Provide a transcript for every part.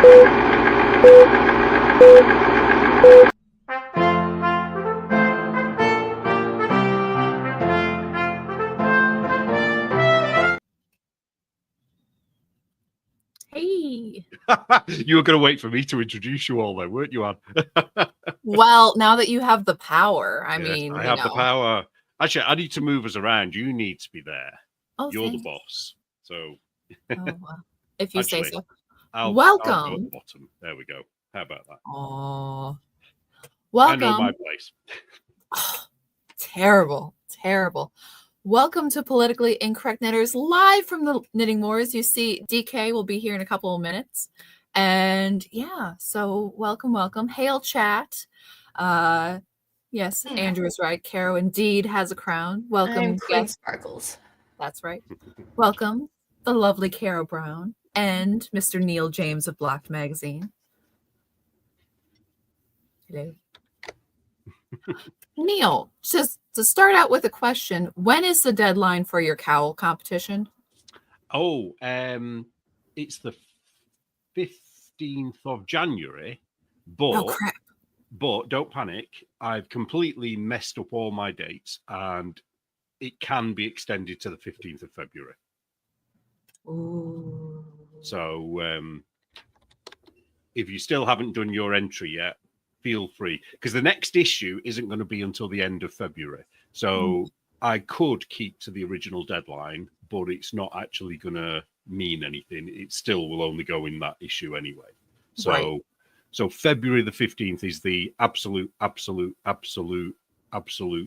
Hey. You were going to wait for me to introduce you all, though, weren't you, Anne? Well, now that you have the power, I mean, I have the power. Actually, I need to move us around. You need to be there. Oh, you're thanks. the boss. So, well, if you say so. I'll go Welcome. at the bottom. There we go. How about that? Oh, welcome. I know my place. Terrible. Welcome to Politically Incorrect Knitters, live from the Knitting Wars. You see, DK will be here in a couple of minutes. And yeah, so welcome. Hail chat. Yes, yeah. Andrew is right. Caro indeed has a crown. Welcome. I'm Queen Sparkles. That's right. Welcome, the lovely Caro Brown and Mr. Neil James of Blocked Magazine. Hello. Neil, just to start out with a question, when is the deadline for your cowl competition? Oh, it's the 15th of January, but don't panic. I've completely messed up all my dates and it can be extended to the 15th of February. Ooh. So if you still haven't done your entry yet, feel free, because the next issue isn't going to be until the end of February. So I could keep to the original deadline, but it's not actually going to mean anything. It still will only go in that issue anyway. So, So February the 15th is the absolute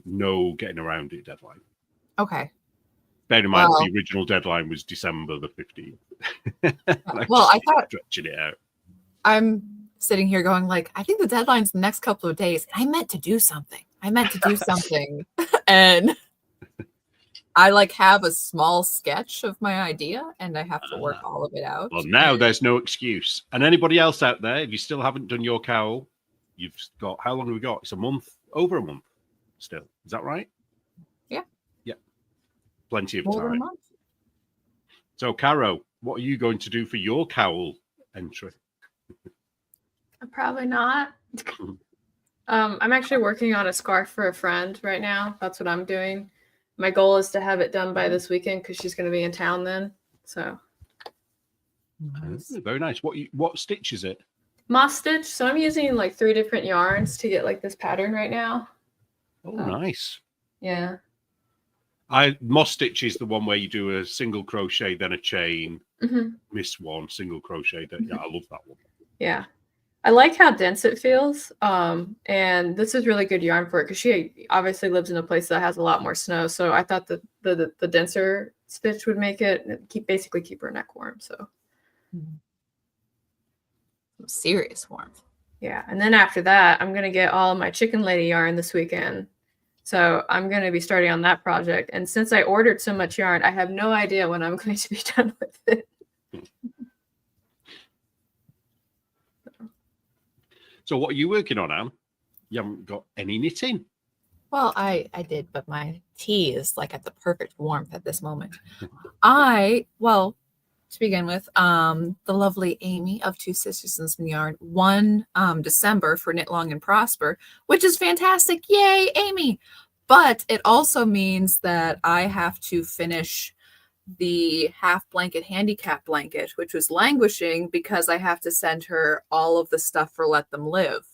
no getting around it deadline. Okay. Bear in mind, the original deadline was December the 15th. Well, I thought stretching it out. I'm sitting here going like, I think the deadline's the next couple of days. I meant to do something. And I have a small sketch of my idea and I have to work all of it out. Well, now there's no excuse. And anybody else out there, if you still haven't done your cowl, you've got, how long have we got? It's a month, over a month still. Is that right? Yeah. Yeah. Plenty of More time. than a month. So, Caro, what are you going to do for your cowl entry? Probably not. I'm actually working on a scarf for a friend right now. That's what I'm doing. My goal is to have it done by this weekend because she's going to be in town then. So nice. Very nice. What stitch is it? Moss stitch. So I'm using 3 different yarns to get this pattern right now. Oh, nice. Yeah. Moss stitch is the one where you do a single crochet, then a chain, miss one, single crochet. Yeah, I love that one. Yeah. I like how dense it feels. And this is really good yarn for it because she obviously lives in a place that has a lot more snow. So I thought that the denser stitch would make it basically keep her neck warm. So serious warmth. Yeah. And then after that, I'm going to get all of my chicken lady yarn this weekend. So I'm going to be starting on that project. And since I ordered so much yarn, I have no idea when I'm going to be done with it. So what are you working on, Anne? You haven't got any knitting. Well, I did, but my tea is at the perfect warmth at this moment. To begin with, the lovely Amy of Two Sisters and Some Yarn won December for Knit Long and Prosper, which is fantastic. Yay, Amy! But it also means that I have to finish the half blanket handicap blanket, which was languishing because I have to send her all of the stuff for Let Them Live.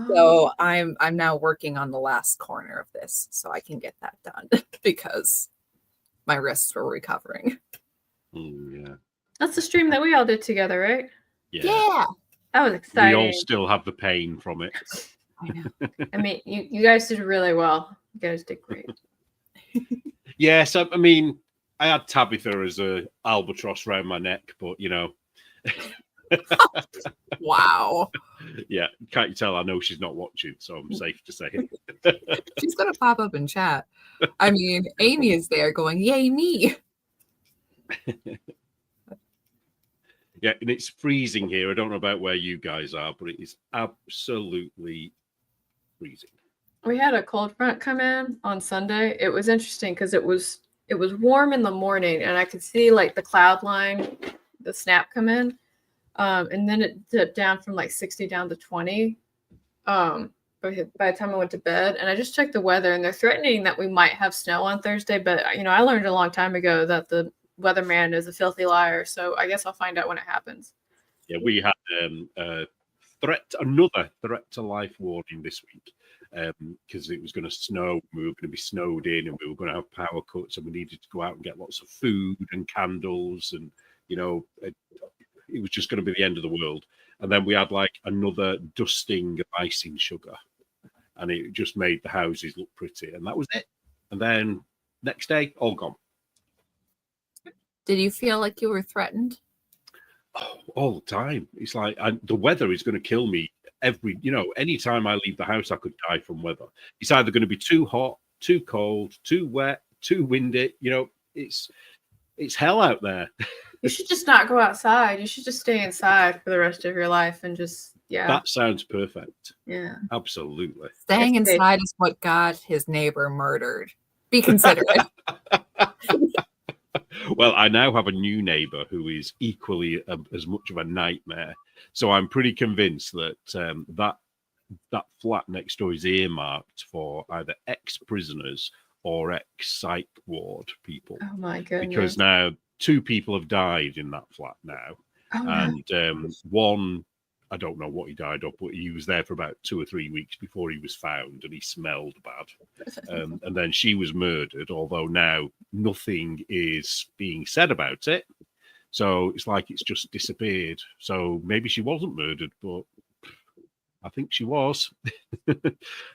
So I'm now working on the last corner of this so I can get that done because my wrists were recovering. Yeah. That's the stream that we all did together, right? Yeah. That was exciting. We all still have the pain from it. I know. I mean, you guys did really well. You guys did great. Yes, I mean, I had Tabitha as a albatross around my neck, but Wow. Yeah, can't you tell? I know she's not watching, so I'm safe to say. She's gonna pop up in chat. I mean, Amy is there going, "Yay, me!" Yeah, and it's freezing here. I don't know about where you guys are, but it is absolutely freezing. We had a cold front come in on Sunday. It was interesting because it was warm in the morning and I could see the cloud line, the snap come in. And then it dipped down from like 60 down to 20 by the time I went to bed. And I just checked the weather, and they're threatening that we might have snow on Thursday. But, I learned a long time ago that the weatherman is a filthy liar. So I guess I'll find out when it happens. Yeah, we had another threat to life warning this week because it was going to snow. We were going to be snowed in, and we were going to have power cuts, and we needed to go out and get lots of food and candles, and it was just going to be the end of the world. And then we had like another dusting of icing sugar, and it just made the houses look pretty, and that was it. And then next day, all gone. Did you feel like you were threatened? Oh, all the time. It's like the weather is going to kill me anytime I leave the house, I could die from weather. It's either going to be too hot, too cold, too wet, too windy. It's hell out there. You should just not go outside. You should just stay inside for the rest of your life and just, That sounds perfect. Yeah. Absolutely. Staying inside is what got his neighbor murdered. Be considerate. Well, I now have a new neighbor who is equally as much of a nightmare. So I'm pretty convinced that that flat next door is earmarked for either ex-prisoners or ex-psych ward people. Oh, my goodness. Because now 2 people have died in that flat now. Oh, and one, I don't know what he died of, but he was there for about 2 or 3 weeks before he was found, and he smelled bad. And then she was murdered, although now nothing is being said about it. So it's like it's just disappeared. So maybe she wasn't murdered, but I think she was.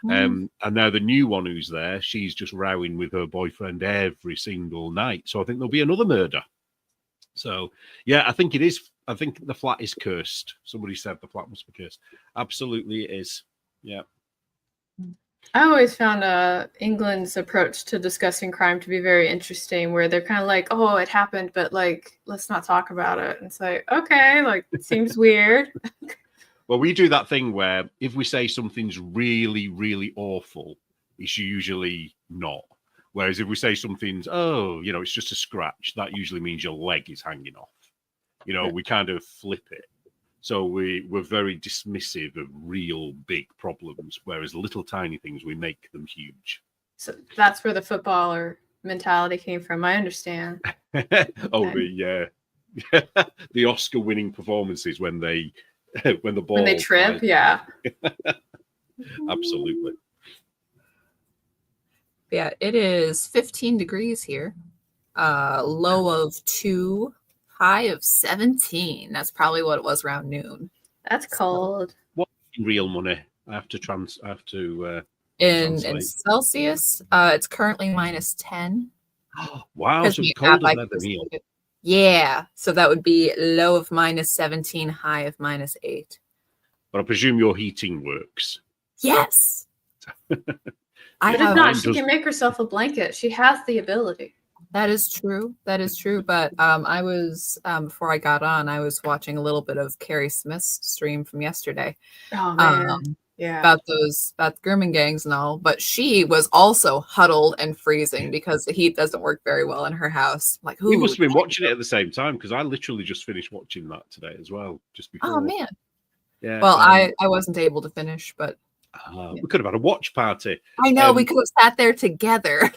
And now the new one who's there, she's just rowing with her boyfriend every single night. So I think there'll be another murder. So, yeah, I think it is. I think the flat is cursed. Somebody said the flat must be cursed. Absolutely it is. Yeah. I always found England's approach to discussing crime to be very interesting, where they're kind of like, oh, it happened, but like, let's not talk about it. And it's like, okay, like, it seems weird. Well, we do that thing where if we say something's really, really awful, it's usually not. Whereas if we say something's, it's just a scratch, that usually means your leg is hanging off. We kind of flip it. So we're very dismissive of real big problems, whereas little tiny things, we make them huge. So that's where the footballer mentality came from. I understand. The Oscar-winning performances when the ball, when they trip, yeah. Absolutely. Yeah, it is 15 degrees here. Low of 2, high of 17. That's probably what it was around noon. That's cold. What in real money? I have to in Celsius, it's currently -10. Wow, so it's colder than meal. Yeah, so that would be low of -17, high of -8. But I presume your heating works. Yes. But if not, she can make herself a blanket. She has the ability. That is true. But I was before I got on, I was watching a little bit of Carrie Smith's stream from yesterday. Oh man, yeah, about grooming gangs and all. But she was also huddled and freezing because the heat doesn't work very well in her house. Like, we must have been watching it at the same time because I literally just finished watching that today as well. Just before. Oh man. Yeah. Well, I wasn't able to finish, but. We could have had a watch party. I know, we could have sat there together.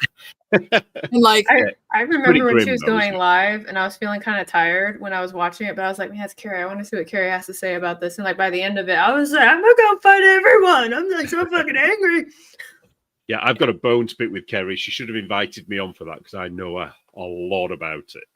Like, I remember when she was going live and I was feeling kind of tired when I was watching it, but I was like, man, it's Carrie. I want to see what Carrie has to say about this. And like by the end of it, I was like, I'm gonna go fight everyone. I'm like so fucking angry. Yeah, I've got a bone to pick with Kerry. She should have invited me on for that because I know a lot about it.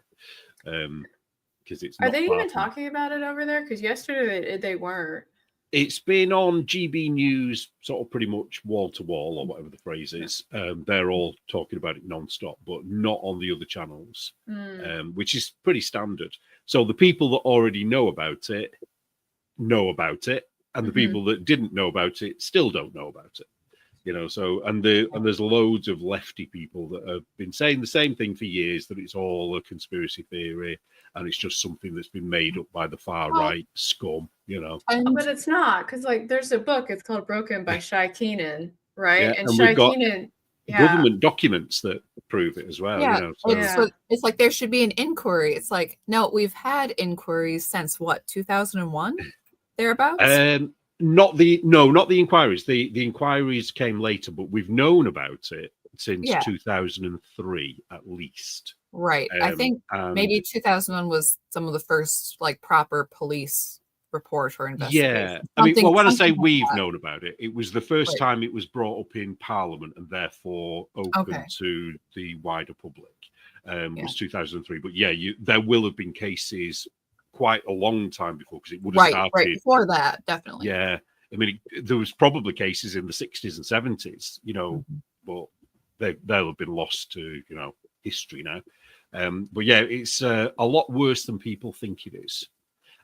Because it's are they even talking about it over there? Because yesterday they weren't. It's been on GB News, sort of pretty much wall to wall, or whatever the phrase is. They're all talking about it non-stop, but not on the other channels, which is pretty standard. So the people that already know about it, and the people that didn't know about it still don't know about it. So and there's loads of lefty people that have been saying the same thing for years, that it's all a conspiracy theory and it's just something that's been made up by the far right scum, But it's not, because like there's a book, it's called Broken by Shai Keenan, right? Yeah, and Shai Keenan government documents that prove it as well. Yeah, You know, so. it's like there should be an inquiry. It's like, no, we've had inquiries since what, 2001, thereabouts. Not the inquiries. The inquiries came later, but we've known about it since 2003 at least. Right. I think maybe 2001 was some of the first like proper police report or investigation. Yeah, I mean, well, when I say we've known about it, it was the first time it was brought up in Parliament and therefore open to the wider public. Was 2003, but there will have been cases quite a long time before, because it would have started right before that, definitely. Yeah, I mean, there was probably cases in the 60s and 70s, you know, but they'll have been lost to, you know, history now. But yeah, it's a lot worse than people think it is.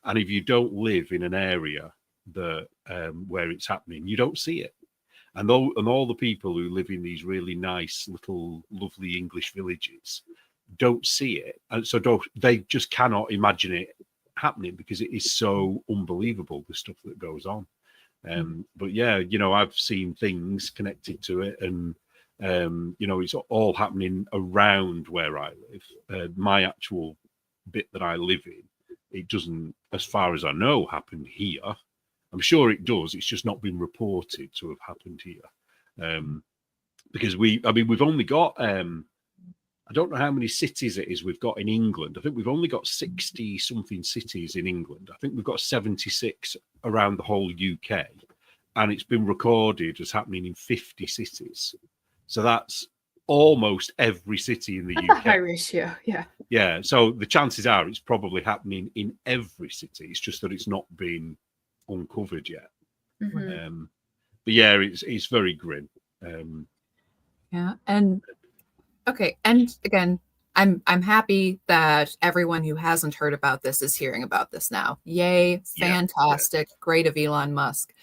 And if you don't live in an area that where it's happening, you don't see it. And all the people who live in these really nice little lovely English villages don't see it, and so they just cannot imagine it happening, because it is so unbelievable, the stuff that goes on. But yeah, you know, I've seen things connected to it, and you know, it's all happening around where I live. My actual bit that I live in, it doesn't, as far as I know, happen here. I'm sure it does. It's just not been reported to have happened here, because we've only got I don't know how many cities it is we've got in England. I think we've only got 60 something cities in England. I think we've got 76 around the whole UK, and it's been recorded as happening in 50 cities. So that's almost every city in the UK. That's a high ratio, yeah. Yeah, so the chances are it's probably happening in every city. It's just that it's not been uncovered yet. Mm-hmm. But yeah, it's very grim. Yeah, and okay, and again, I'm happy that everyone who hasn't heard about this is hearing about this now. Yay, fantastic, great of Elon Musk.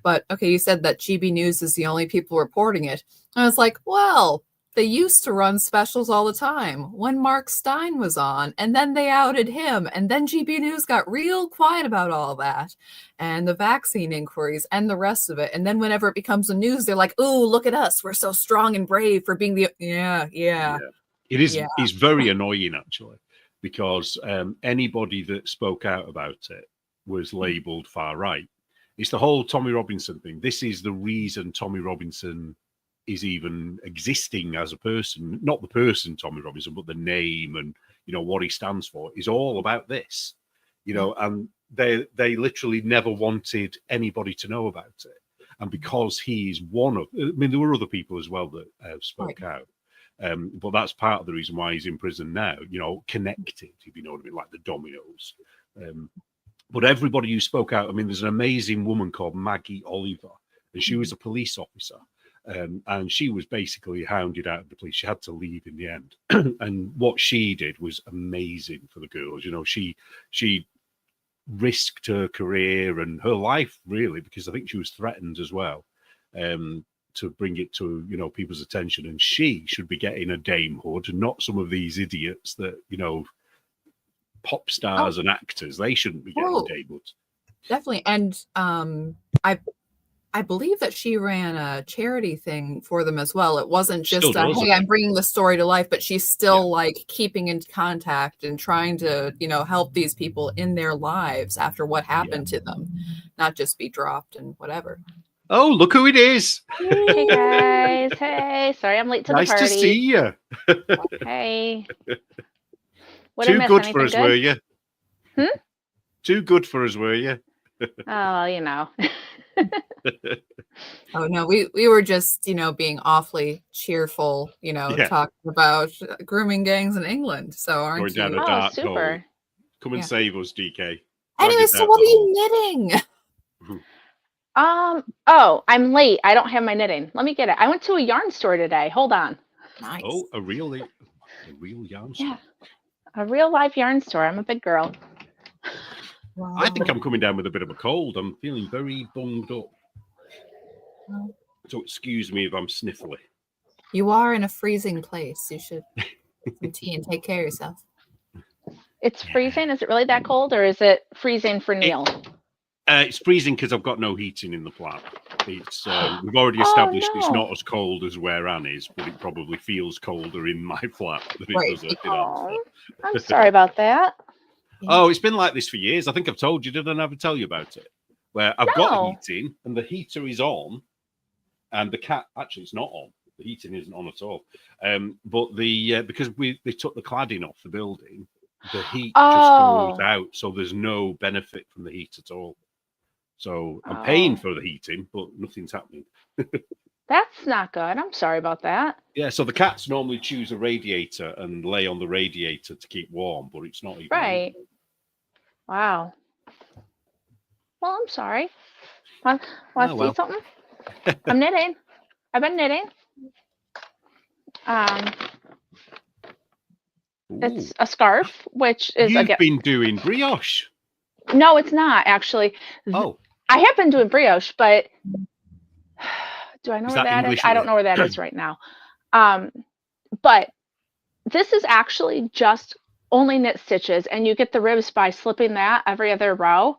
But okay, you said that GB News is the only people reporting it. And I was like, well, they used to run specials all the time when Mark Stein was on, and then they outed him, and then GB News got real quiet about all that, and the vaccine inquiries and the rest of it. And then whenever it becomes the news, they're like, "Ooh, look at us! We're so strong and brave for being the It is. Yeah. It's very annoying actually, because anybody that spoke out about it was labelled far right. It's the whole Tommy Robinson thing. This is the reason Tommy Robinson is even existing as a person, not the person Tommy Robinson, but the name and, you know, what he stands for is all about this, you know, and they literally never wanted anybody to know about it. And because he's one of, I mean, there were other people as well that spoke out. But that's part of the reason why he's in prison now, you know, connected, if you know what I mean, like the dominoes. But everybody who spoke out, I mean, there's an amazing woman called Maggie Oliver, and she was a police officer. And she was basically hounded out of the police. She had to leave in the end. And what she did was amazing for the girls. You know, she risked her career and her life, really, because I think she was threatened as well, to bring it to, you know, people's attention. And she should be getting a damehood, not some of these idiots that, you know, pop stars and actors. They shouldn't be getting damehood. Definitely. And I believe that she ran a charity thing for them as well. It wasn't just hey, I'm bringing the story to life, but she's still like keeping in contact and trying to, you know, help these people in their lives after what happened to them, not just be dropped and whatever. Oh, look who it is. Hey guys. Hey, sorry I'm late to the party. Nice to see you. Hey. What Too good for us, were you? Too good for us, were you? Oh, you know. Oh no, we were just, you know, being awfully cheerful, you know, talking about grooming gangs in England. So aren't you? Down a dark super hole. Come and save us, DK. Anyway, so what are you knitting? Oh, I'm late. I don't have my knitting. Let me get it. I went to a yarn store today. Hold on. Nice. Oh, a real yarn store. Yeah. A real live yarn store. I'm a big girl. Wow. I think I'm coming down with a bit of a cold. I'm feeling very bunged up. So excuse me if I'm sniffly. You are in a freezing place. You should get some tea and take care of yourself. It's freezing? Is it really that cold, or is it freezing for Neil? It's freezing because I've got no heating in the flat. It's we've already established it's not as cold as where Anne is, but it probably feels colder in my flat than it does at Anne's. I'm sorry about that. Oh, it's been like this for years. I think I've told you, didn't I ever tell you about it? Where I've got heating and the heater is on, and the cat actually it's not on. The heating isn't on at all. But the because they took the cladding off the building, the heat just goes out, so there's no benefit from the heat at all. So I'm paying for the heating, but nothing's happening. That's not good. I'm sorry about that. Yeah, so the cats normally choose a radiator and lay on the radiator to keep warm, but it's not even right. Wow. Well, I'm sorry. Want to see something? I'm knitting. I've been knitting. It's a scarf, which is You've been doing brioche. No, it's not actually. Oh. I have been doing brioche, but do I know where that is? I don't know where that is right now. But this is actually just only knit stitches, and you get the ribs by slipping that every other row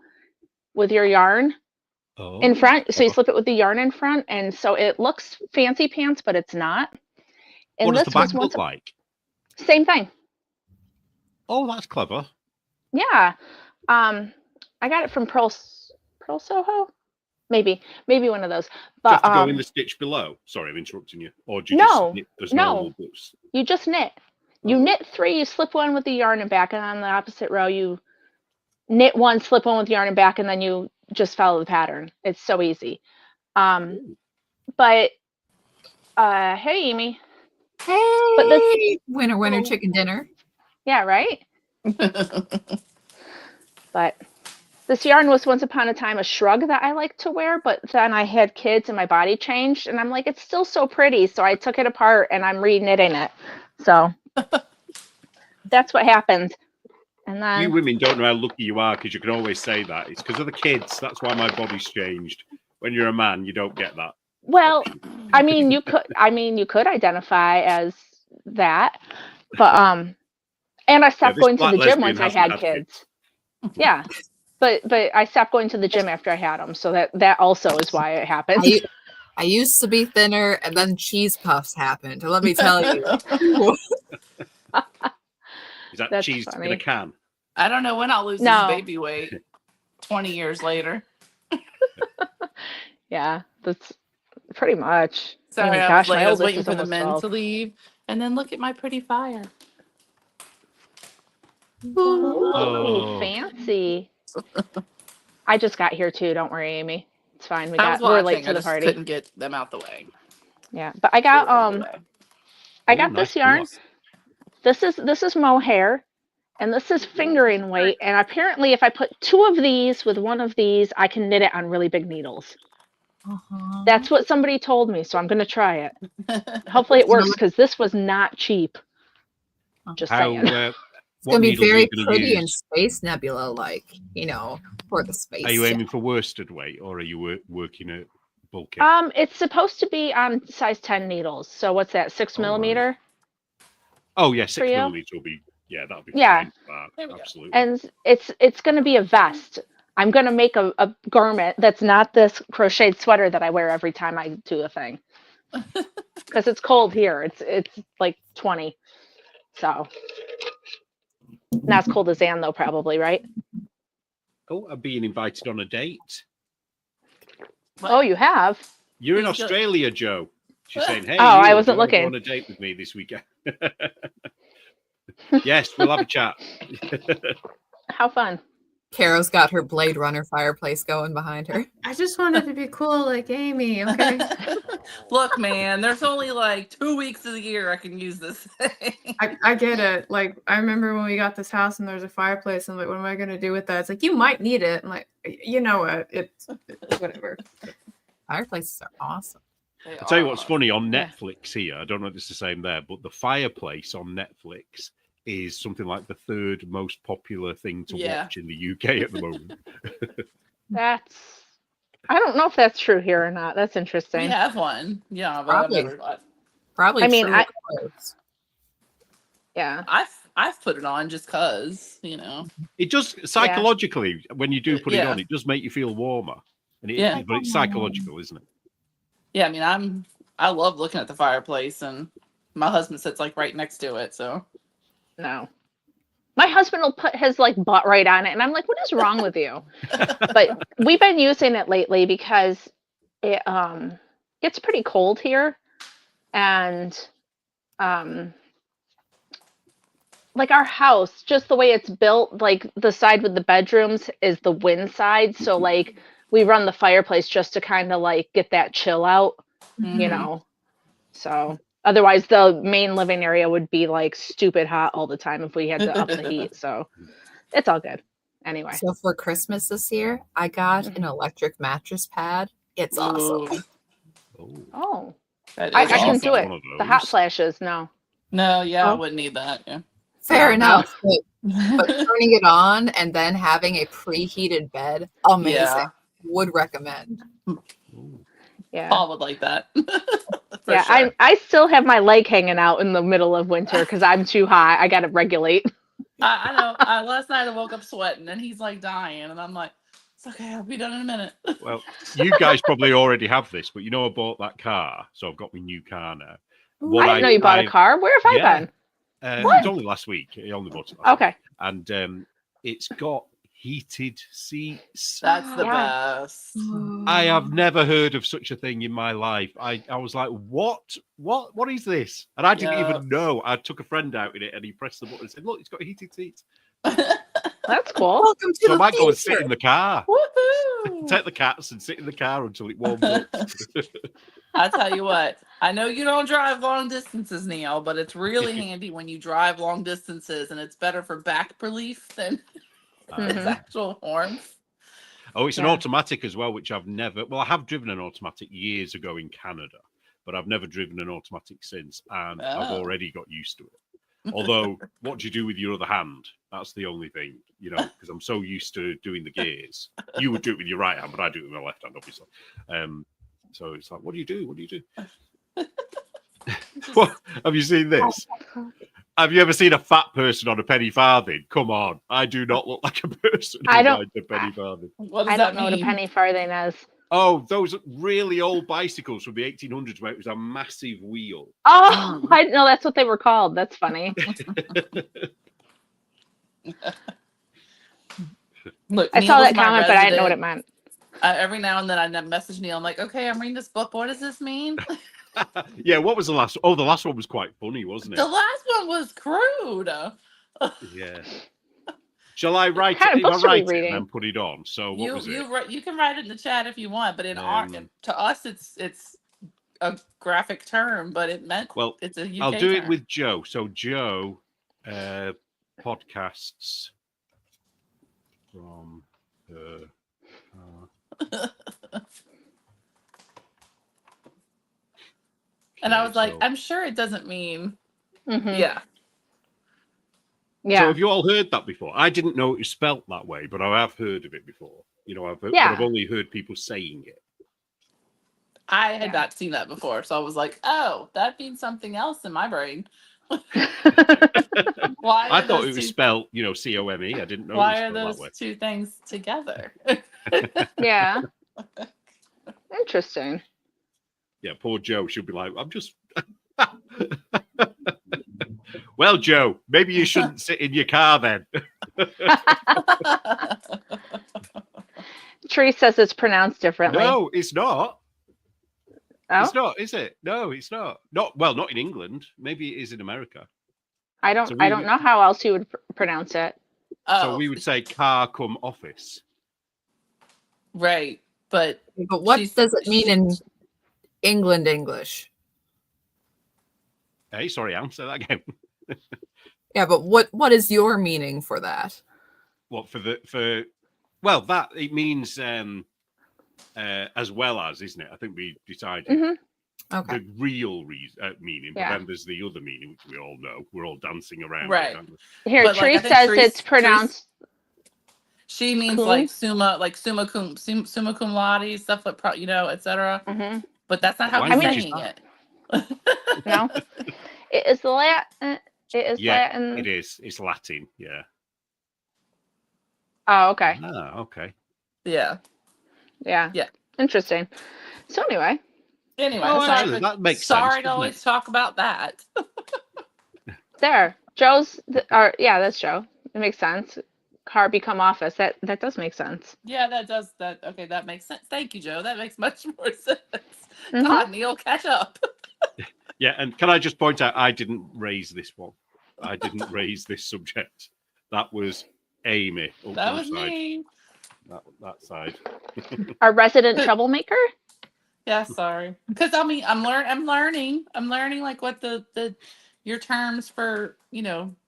with your yarn in front. So you slip it with the yarn in front, and so it looks fancy pants, but it's not. And what does the back look like? Same thing. Oh, that's clever. Yeah. I got it from Pearl Soho, maybe one of those. But do you have to go in the stitch below. Sorry, I'm interrupting you. Or do you just knit as normal boots? You just knit. You knit 3. You slip one with the yarn and back, and on the opposite row you knit 1, slip 1 with yarn and back, and then you just follow the pattern. It's so easy. But hey, Amy. Hey. But this winner chicken dinner. Yeah, right. But this yarn was once upon a time a shrug that I like to wear, but then I had kids and my body changed, and I'm like, it's still so pretty. So I took it apart and I'm re-knitting it. So that's what happened. And then you women don't know how lucky you are because you can always say that. It's because of the kids. That's why my body's changed. When you're a man, you don't get that. Well, I mean, you could identify as that, but and I stopped going to the gym once I had kids. Yeah. But I stopped going to the gym after I had them, so that also is why it happened. I used to be thinner, and then cheese puffs happened. Let me tell you. Is that cheese in a can? I don't know when I'll lose this baby weight. 20 years later. Yeah, that's pretty much. Sorry, I was waiting for the men to leave, and then look at my pretty fire. Ooh, fancy. I just got here too. Don't worry, Amy. It's fine. We're late to the party. Couldn't get them out the way. Yeah, but I got this yarn. This is mohair, and this is fingering weight. And apparently, if I put 2 of these with 1 of these, I can knit it on really big needles. That's what somebody told me, so I'm going to try it. Hopefully, it works because this was not cheap. Just saying. It's going to be very pretty and Space Nebula, like, for the space. Are you aiming for worsted weight, or are you working at bulk? It's supposed to be on size 10 needles. So what's that, 6 millimeter? Oh, yeah, 6 millimeter will be, that'll be fine. Absolutely. And it's going to be a vest. I'm going to make a garment that's not this crocheted sweater that I wear every time I do a thing. Because it's cold here. It's like 20. So... not as cold as Anne, though, probably, right? Oh, I'm being invited on a date. What? Oh, you have? You're in Australia, Joe. She's saying, hey, I wasn't looking. Go on a date with me this weekend. Yes, we'll have a chat. How fun. Caro's got her Blade Runner fireplace going behind her. I just wanted to be cool like Amy, okay? Look, man, there's only like 2 weeks of the year I can use this thing. I get it. Like, I remember when we got this house and there's a fireplace. I'm like, what am I going to do with that? It's like, you might need it. I'm like, you know what? It's whatever. Fireplaces are awesome. I'll tell you what's funny on Netflix here. I don't know if it's the same there, but the fireplace on Netflix is something like the 3rd most popular thing to watch in the UK at the moment. I don't know if that's true here or not. That's interesting. We have one. Yeah, but probably. I've never got. Probably. I mean, true. yeah. I've put it on just cause, It just psychologically, when you do put it on, it does make you feel warmer. And but it's psychological, isn't it? Yeah, I mean, I love looking at the fireplace, and my husband sits like right next to it. So No. My husband will put his like butt right on it, and I'm like, "What is wrong with you?" But we've been using it lately because it gets pretty cold here, and like our house, just the way it's built, like the side with the bedrooms is the wind side, so like we run the fireplace just to kind of like get that chill out, you know. So otherwise, the main living area would be like stupid hot all the time if we had to up the heat. So it's all good. Anyway. So for Christmas this year, I got an electric mattress pad. It's awesome. Oh, I can do it. The hot flashes, no. No, I wouldn't need that. Yeah. Fair enough. But turning it on and then having a preheated bed, amazing. Yeah. Would recommend. Yeah. Paul would like that. Yeah, sure. I still have my leg hanging out in the middle of winter because I'm too high. I got to regulate. I know. Last night I woke up sweating and he's like dying, and I'm like, it's okay, I'll be done in a minute. Well, you guys probably already have this, but I bought that car, so I've got my new car now. I didn't know you bought a car. Where have I been? It was only last week. I only bought it last week. And it's got heated seats. That's the best. I have never heard of such a thing in my life. I was like, what is this? And I didn't even know. I took a friend out in it and he pressed the button and said, look, it's got heated seats. That's cool. Welcome to So I might go and sit in the car. Woohoo! Take the cats and sit in the car until it warms up. I tell you what, I know you don't drive long distances, Neil, but it's really handy when you drive long distances, and it's better for back relief than its actual warmth. Oh, it's an automatic as well, which I've never. Well, I have driven an automatic years ago in Canada, but I've never driven an automatic since, and I've already got used to it. Although, what do you do with your other hand? That's the only thing, because I'm so used to doing the gears. You would do it with your right hand, but I do it with my left hand, obviously. So it's like, what do you do? What do you do? What, have you seen this? Have you ever seen a fat person on a penny farthing? Come on, I do not look like a person who rides a penny farthing. I don't know what a penny farthing is. Oh, those really old bicycles from the 1800s where it was a massive wheel. Oh, I know that's what they were called. That's funny. Look, I saw that comment, but I didn't know what it meant. Every now and then I message Neil. I'm like, okay, I'm reading this book. What does this mean? Yeah, what was the last? Oh, the last one was quite funny, wasn't it? The last one was crude. Yeah. Shall I write it? If I write it and then put it on. So what was it? You can write it in the chat if you want, but to us it's a graphic term, but it meant it's a UK I'll do term. it with Joe. So Joe podcasts from her. And I was like, I'm sure it doesn't mean yeah. Yeah. So have you all heard that before? I didn't know it was spelt that way, but I have heard of it before. I've only heard people saying it. I had not seen that before, so I was like, oh, that means something else in my brain. Why? I thought it was spelled, COME. I didn't know. Why are those two things together? Yeah. Interesting. Yeah, poor Joe. She'll be like, I'm just. Well, Joe, maybe you shouldn't sit in your car then. Tree says it's pronounced differently. No, it's not. Oh? It's not, is it? No, it's not. Not in England. Maybe it is in America. I don't know how else you would pronounce it. So we would say car come office. Right. But what does it mean in England English? Hey, sorry, answer that again. Yeah, but what is your meaning for that? What well, that it means as well as, isn't it? I think we decided okay. the real meaning, but then there's the other meaning, which we all know. We're all dancing around. Right. Here, Tree says it's pronounced. She means like summa cum laude, stuff like etc. But that's not how he's saying it. No, it is the Latin. It is Yeah, Latin. it is. It's Latin. Yeah. Oh, okay. Ah, okay. Yeah. Yeah. Yeah. Interesting. So anyway, Anyway, Oh, sorry, actually, that makes sorry sense, to doesn't always it? talk about that. there. Joe's. Yeah, that's Joe. It makes sense. Car become office. That does make sense. Yeah, that does that. Okay, that makes sense. Thank you, Joe. That makes much more sense. Mhm. God, Neil, catch up. Yeah, and can I just point out, I didn't raise this one. I didn't raise this subject. That was Amy. That was me. That side. Our resident troublemaker. Yeah, sorry. Because I mean, I'm learning like what the your terms for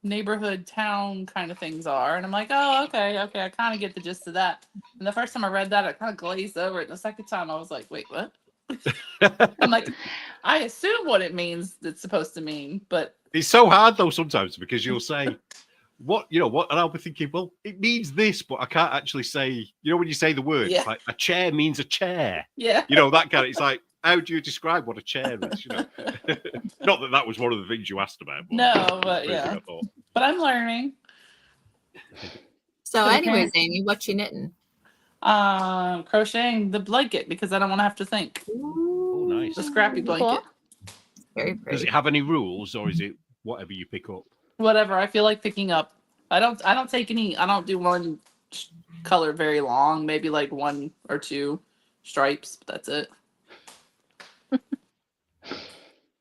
neighborhood, town kind of things are, and I'm like, oh, okay, I kind of get the gist of that. And the first time I read that, I kind of glazed over it. And the second time, I was like, wait, what? I'm like, I assume what it means. It's supposed to mean, but It's so hard though sometimes because you'll say what, and I'll be thinking, well, it means this, but I can't actually say, when you say the word, Yeah. it's like a chair means a chair. yeah. That kind of, it's like, how do you describe what a chair is? Not that was one of the things you asked about. But No, but yeah. But I'm learning. So, anyways, Amy, what you knitting? Crocheting the blanket because I don't want to have to think. Oh, nice. The scrappy blanket. Cool. Very pretty. Does it have any rules, or is it whatever you pick up? Whatever I feel like picking up. I don't take any. I don't do one color very long. Maybe like 1 or 2 stripes. But that's it.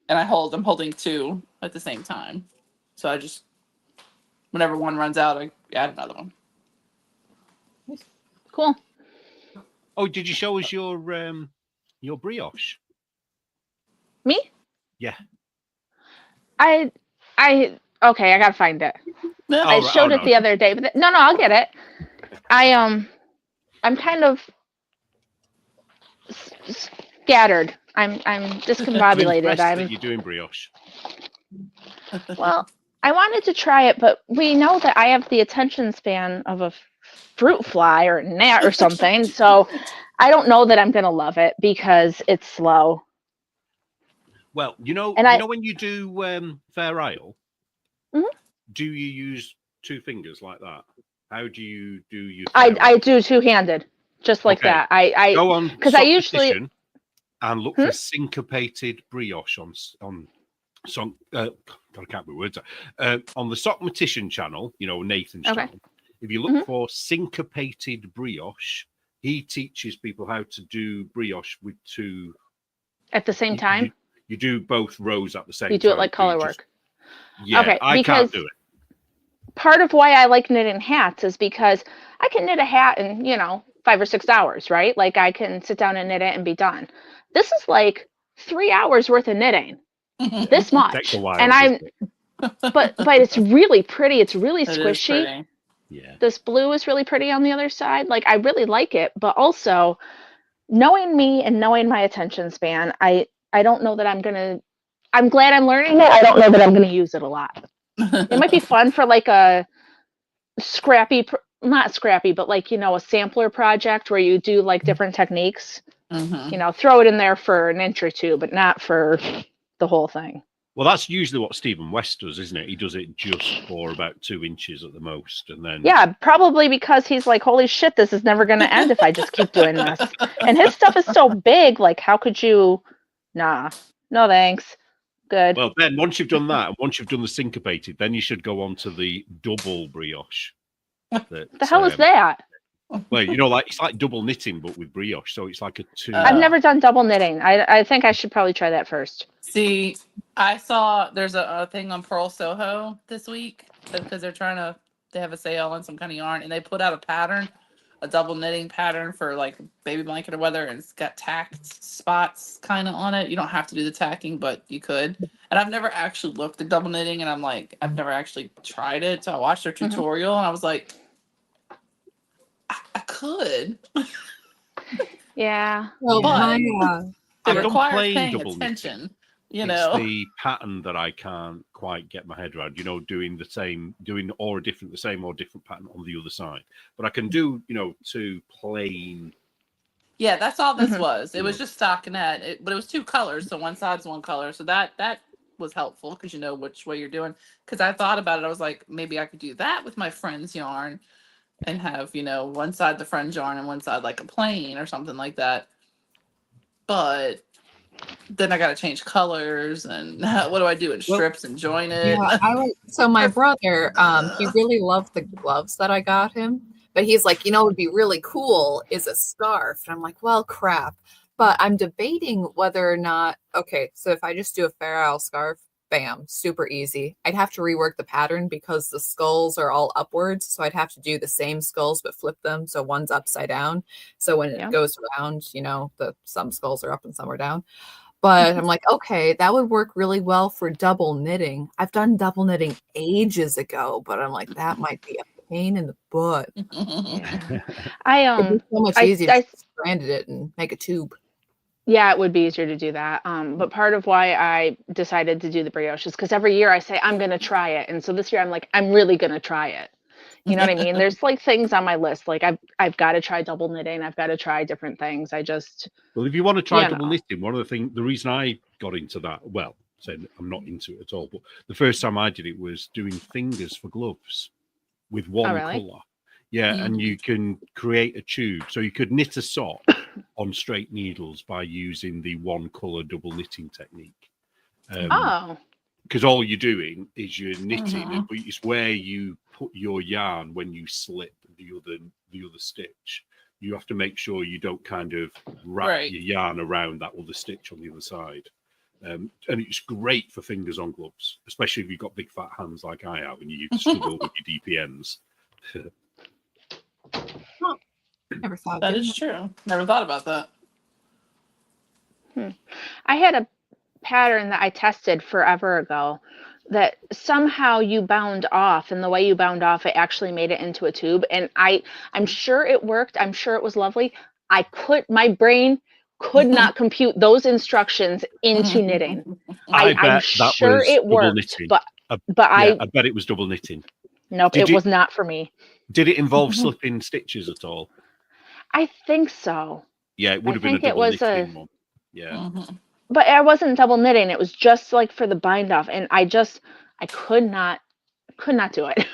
And I'm holding 2 at the same time. So I just, whenever one runs out, I add another one. Cool. Oh, did you show us your brioche? Me? Yeah. Okay, I gotta find it. I showed it the other day, but no, I'll get it. I'm kind of scattered. I'm discombobulated. That you're doing brioche. Well, I wanted to try it, but we know that I have the attention span of a fruit fly or a gnat or something, so I don't know that I'm gonna love it because it's slow. Well, when you do Fair Isle, do you use 2 fingers like that? How do you do your? I do 2-handed, just like that. I go on because I usually and look for syncopated brioche on God, I can't remember words. On the Sockmatician channel, Nathan's channel. If you look for syncopated brioche, he teaches people how to do brioche with 2 at the same time. You do both rows at the same time. You do it like colorwork. Yeah, okay, I can't do it. Part of why I like knitting hats is because I can knit a hat in, 5 or 6 hours, right? Like I can sit down and knit it and be done. This is like 3 hours worth of knitting. This much. Takes a while, and but it's really pretty. It's really squishy. Pretty. Yeah. This blue is really pretty on the other side. Like I really like it, but also knowing me and knowing my attention span, I don't know that I'm glad I'm learning it. I don't know that I'm gonna use it a lot. It might be fun for like a not scrappy, but like, a sampler project where you do like different techniques, throw it in there for an inch or 2, but not for the whole thing. Well, that's usually what Stephen West does, isn't it? He does it just for about 2 inches at the most. And then. Yeah, probably because he's like, holy shit, this is never going to end if I just keep doing this. And his stuff is so big. Like, how could you? Nah, no thanks. Good. Well, then once you've done that, and once you've done the syncopated, then you should go on to the double brioche. The hell is that? Well, it's like double knitting, but with brioche. So it's like a 2. I've never done double knitting. I think I should probably try that first. See, I saw there's a thing on Pearl Soho this week because they have a sale on some kind of yarn, and they put out a pattern, a double knitting pattern for like baby blanket or weather, and it's got tacked spots kind of on it. You don't have to do the tacking, but you could. And I've never actually looked at double knitting, and I've never actually tried it. So I watched their tutorial, and I was like, I could. Yeah. Well, it requires paying double attention. It's the pattern that I can't quite get my head around. Doing the same or different pattern on the other side. But I can do 2 plain. Yeah, that's all this was. It was just stockinette, but it was 2 colors. So one side's one color. So that was helpful because you know which way you're doing. Because I thought about it, I was like, maybe I could do that with my friend's yarn and have, you know, one side the friend's yarn and one side like a plain or something like that. But then I got to change colors, and what do I do in strips and join it? Yeah, so my brother, he really loved the gloves that I got him, but he's like, you know, what would be really cool is a scarf. And I'm like, well, crap. But I'm debating whether or not, okay, so if I just do a Fair Isle scarf, bam, super easy. I'd have to rework the pattern because the skulls are all upwards. So I'd have to do the same skulls, but flip them. So one's upside down. So when it goes around, you know, some skulls are up and some are down. But I'm like, okay, that would work really well for double knitting. I've done double knitting ages ago, but I'm like, that might be a pain in the butt. I so much easier to stranded it and make a tube. Yeah, it would be easier to do that. But part of why I decided to do the brioche is because every year I say I'm going to try it, and so this year I'm like, I'm really going to try it. You know what I mean? There's like things on my list, like I've got to try double knitting. I've got to try different things. Well, if you want to try double knitting, the reason I got into that, well, saying I'm not into it at all, but the first time I did it was doing fingers for gloves with one color. Yeah, and you can create a tube. So you could knit a sock on straight needles by using the one color double knitting technique. Because all you're doing is you're knitting, but it's where you put your yarn when you slip the other stitch. You have to make sure you don't kind of wrap your yarn around that other stitch on the other side. And it's great for fingers on gloves, especially if you've got big fat hands like I have and you struggle with your DPNs. Never thought that is true. Never thought about that. I had a pattern that I tested forever ago that somehow you bound off, and the way you bound off, it actually made it into a tube. And I'm sure it worked. I'm sure it was lovely. My brain could not compute those instructions into knitting. I'm sure it worked, but I bet it was double knitting. Nope, it was not for me. Did it involve slipping stitches at all? I think so. Yeah, it would have been a double knitting one. Yeah. But I wasn't double knitting. It was just like for the bind off. And I could not do it.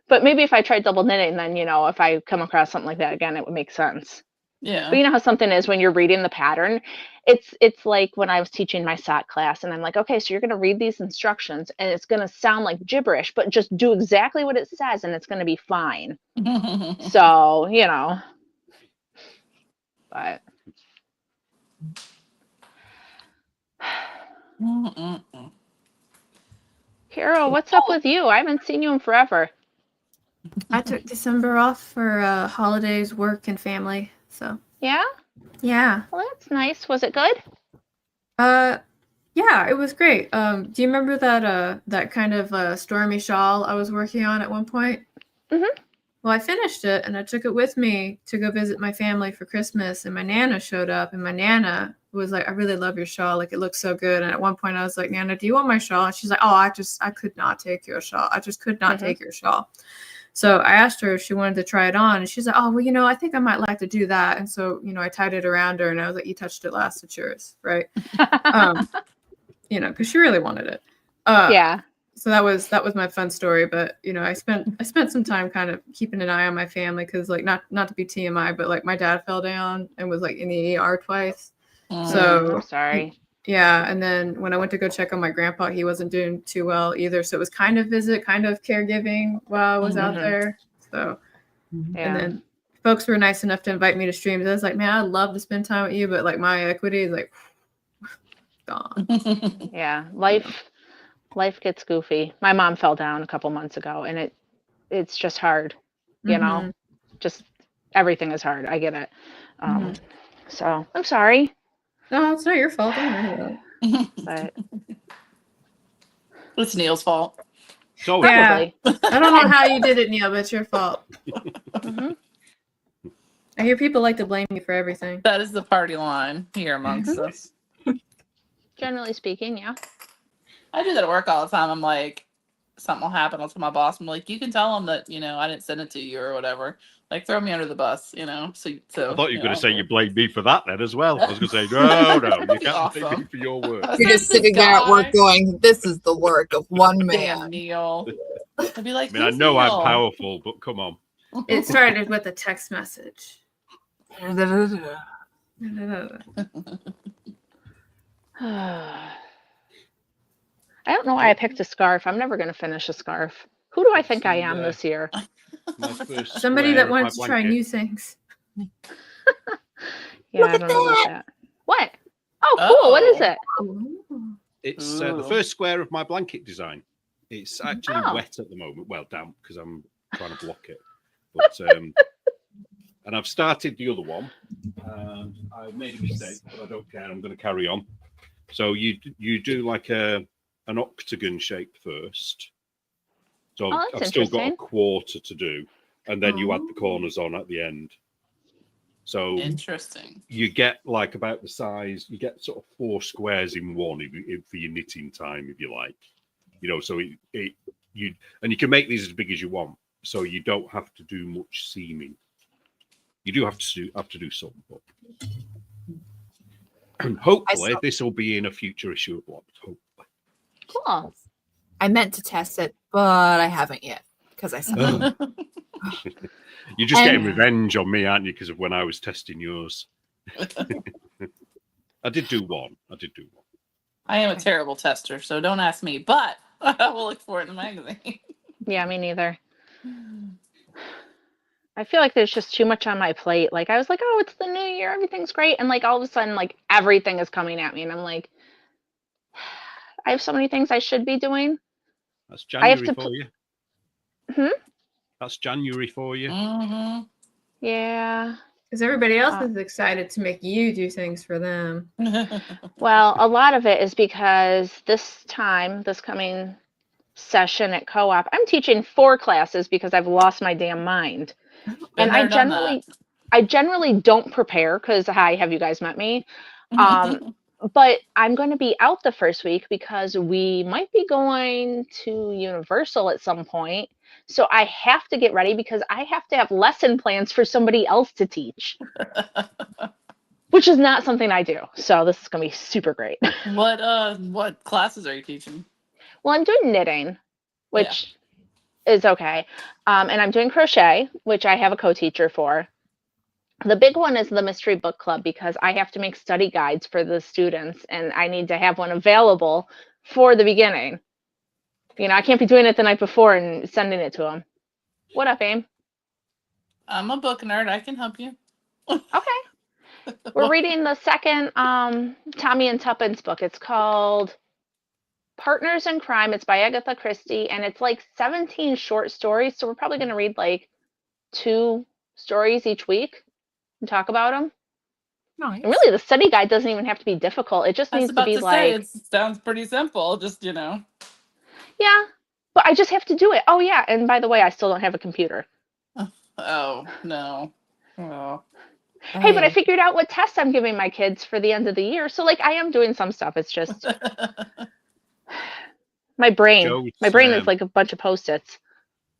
But maybe if I tried double knitting, then, you know, if I come across something like that again, it would make sense. Yeah. But you know how something is when you're reading the pattern? It's like when I was teaching my sock class and I'm like, okay, so you're going to read these instructions and it's going to sound like gibberish, but just do exactly what it says and it's going to be fine. So, you know, but. Carol, what's up with you? I haven't seen you in forever. I took December off for holidays, work, and family. So yeah. Well, that's nice. Was it good? Yeah, it was great. Do you remember that kind of stormy shawl I was working on at one point? Mm-hmm. Well, I finished it and I took it with me to go visit my family for Christmas. And my Nana showed up, and my Nana was like, "I really love your shawl. Like, it looks so good." And at one point, I was like, "Nana, do you want my shawl?" And she's like, "Oh, I could not take your shawl. I just could not take your shawl." So I asked her if she wanted to try it on, and she's like, "Oh, well, you know, I think I might like to do that." And so, you know, I tied it around her, and I was like, "You touched it last, it's yours, right?" You know, because she really wanted it. Yeah. So that was my fun story. But you know, I spent some time kind of keeping an eye on my family because, like, not to be TMI, but like my dad fell down and was like in the ER twice. So I'm sorry. Yeah, and then when I went to go check on my grandpa, he wasn't doing too well either. So it was kind of kind of caregiving while I was out there. So, and then folks were nice enough to invite me to streams. I was like, man, I'd love to spend time with you, but like my equity is like gone. Yeah, life gets goofy. My mom fell down a couple months ago, and it's just hard. You know, just everything is hard. I get it. So I'm sorry. No, it's not your fault. But it's Neil's fault. So yeah, I don't know how you did it, Neil, but it's your fault. I hear people like to blame you for everything. That is the party line here amongst us. Generally speaking, yeah. I do that at work all the time. I'm like, something will happen. I'll tell my boss, I'm like, you can tell them that, I didn't send it to you or whatever. Like, throw me under the bus, So I thought you were going know. to say you blamed me for that then as well. I was going to say, no, you can't blame me Awesome. for your work. I was You're like, just this sitting there at work guy- going, this is the work of one Damn, man. Neil. I'd be like, I mean, I "Who's know I'm Neil?" powerful, but come on. It started with a text message. I don't know why I picked a scarf. I'm never going to finish a scarf. Who do I think I am this year? My first Somebody square that of my wants to try blanket. new things. Yeah, I don't know about that. What? Oh, cool. What is Oh. it? Ooh. It's the Ooh. first square of my blanket design. It's actually Oh. wet at the moment. Well, damp because I'm trying to block it. But and I've started the other one. And I made a mistake, but I don't care. I'm going to carry on. So you do like an octagon shape first. So Oh, that's I've still got a interesting. quarter to do, and then you add the corners on at the end. So Interesting. you get like about the size. You get sort of 4 squares in one for your knitting time, if you like. So you can make these as big as you want, so you don't have to do much seaming. You do have to do some, but and hopefully this will be in a future issue of Blocked. Hopefully. Cool. I meant to test it, but I haven't yet because I said You're just getting And- revenge on me, aren't you? Because of when I was testing yours. I did do one. I am a terrible tester, so don't ask me, but I will look for it in the magazine. Yeah, me neither. I feel like there's just too much on my plate. Like I was like, oh, it's the new year, everything's great, and like all of a sudden, like everything is coming at me, and I'm like, I have so many things I should be doing. That's I have January to for you. Hmm? That's January for you. Mm-hmm. Yeah. Because everybody else is excited to make you do things for them. Well, a lot of it is because this coming session at co-op, I'm teaching 4 classes because I've lost my damn mind. Been And there, done that. I generally don't prepare because hi, have you guys met me? But I'm going to be out the first week because we might be going to Universal at some point. So I have to get ready because I have to have lesson plans for somebody else to teach, which is not something I do. So this is going to be super great. What classes are you teaching? Well, I'm doing knitting, which is okay. And I'm doing crochet, which I have a co-teacher for. The big one is the mystery book club because I have to make study guides for the students and I need to have one available for the beginning. I can't be doing it the night before and sending it to them. What up, Aim? I'm a book nerd. I can help you. Okay. We're reading the second Tommy and Tuppence book. It's called Partners in Crime. It's by Agatha Christie and it's like 17 short stories. So we're probably going to read like 2 stories each week and talk about them. nice. And really, the study guide doesn't even have to be difficult. It just I was needs to about be to like, say, it sounds pretty simple. Just, yeah, but I just have to do it. Oh, yeah. And by the way, I still don't have a computer. Oh, no. Oh. Hey, but I figured out what tests I'm giving my kids for the end of the year. So, like, I am doing some stuff. It's just my brain. My brain is like a bunch of Post-its.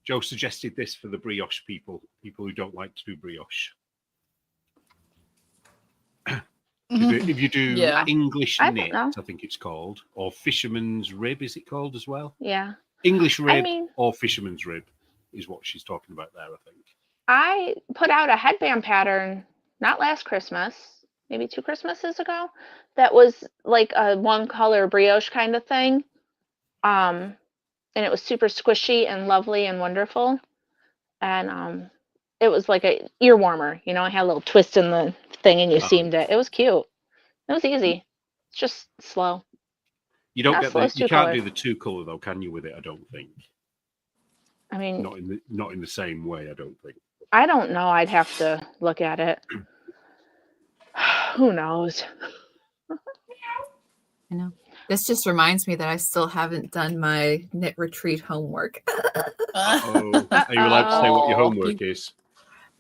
Joe suggested this for the brioche people who don't like to do brioche. If you do English knit, I think it's called, or fisherman's rib, is it called as well? Yeah. English rib or fisherman's rib is what she's talking about there, I think. I put out a headband pattern, not last Christmas, maybe 2 Christmases ago, that was like a 1-color brioche kind of thing. And it was super squishy and lovely and wonderful. And it was like a ear warmer. I had a little twist in the thing and you seamed it. It was cute. It was easy. It's just slow. You don't get you can't do the 2-color though, can you, with it? I don't think. I mean, not in the same way, I don't think. I don't know. I'd have to look at it. Who knows? I know. This just reminds me that I still haven't done my knit retreat homework. Uh-oh. Are you allowed to say what your homework is?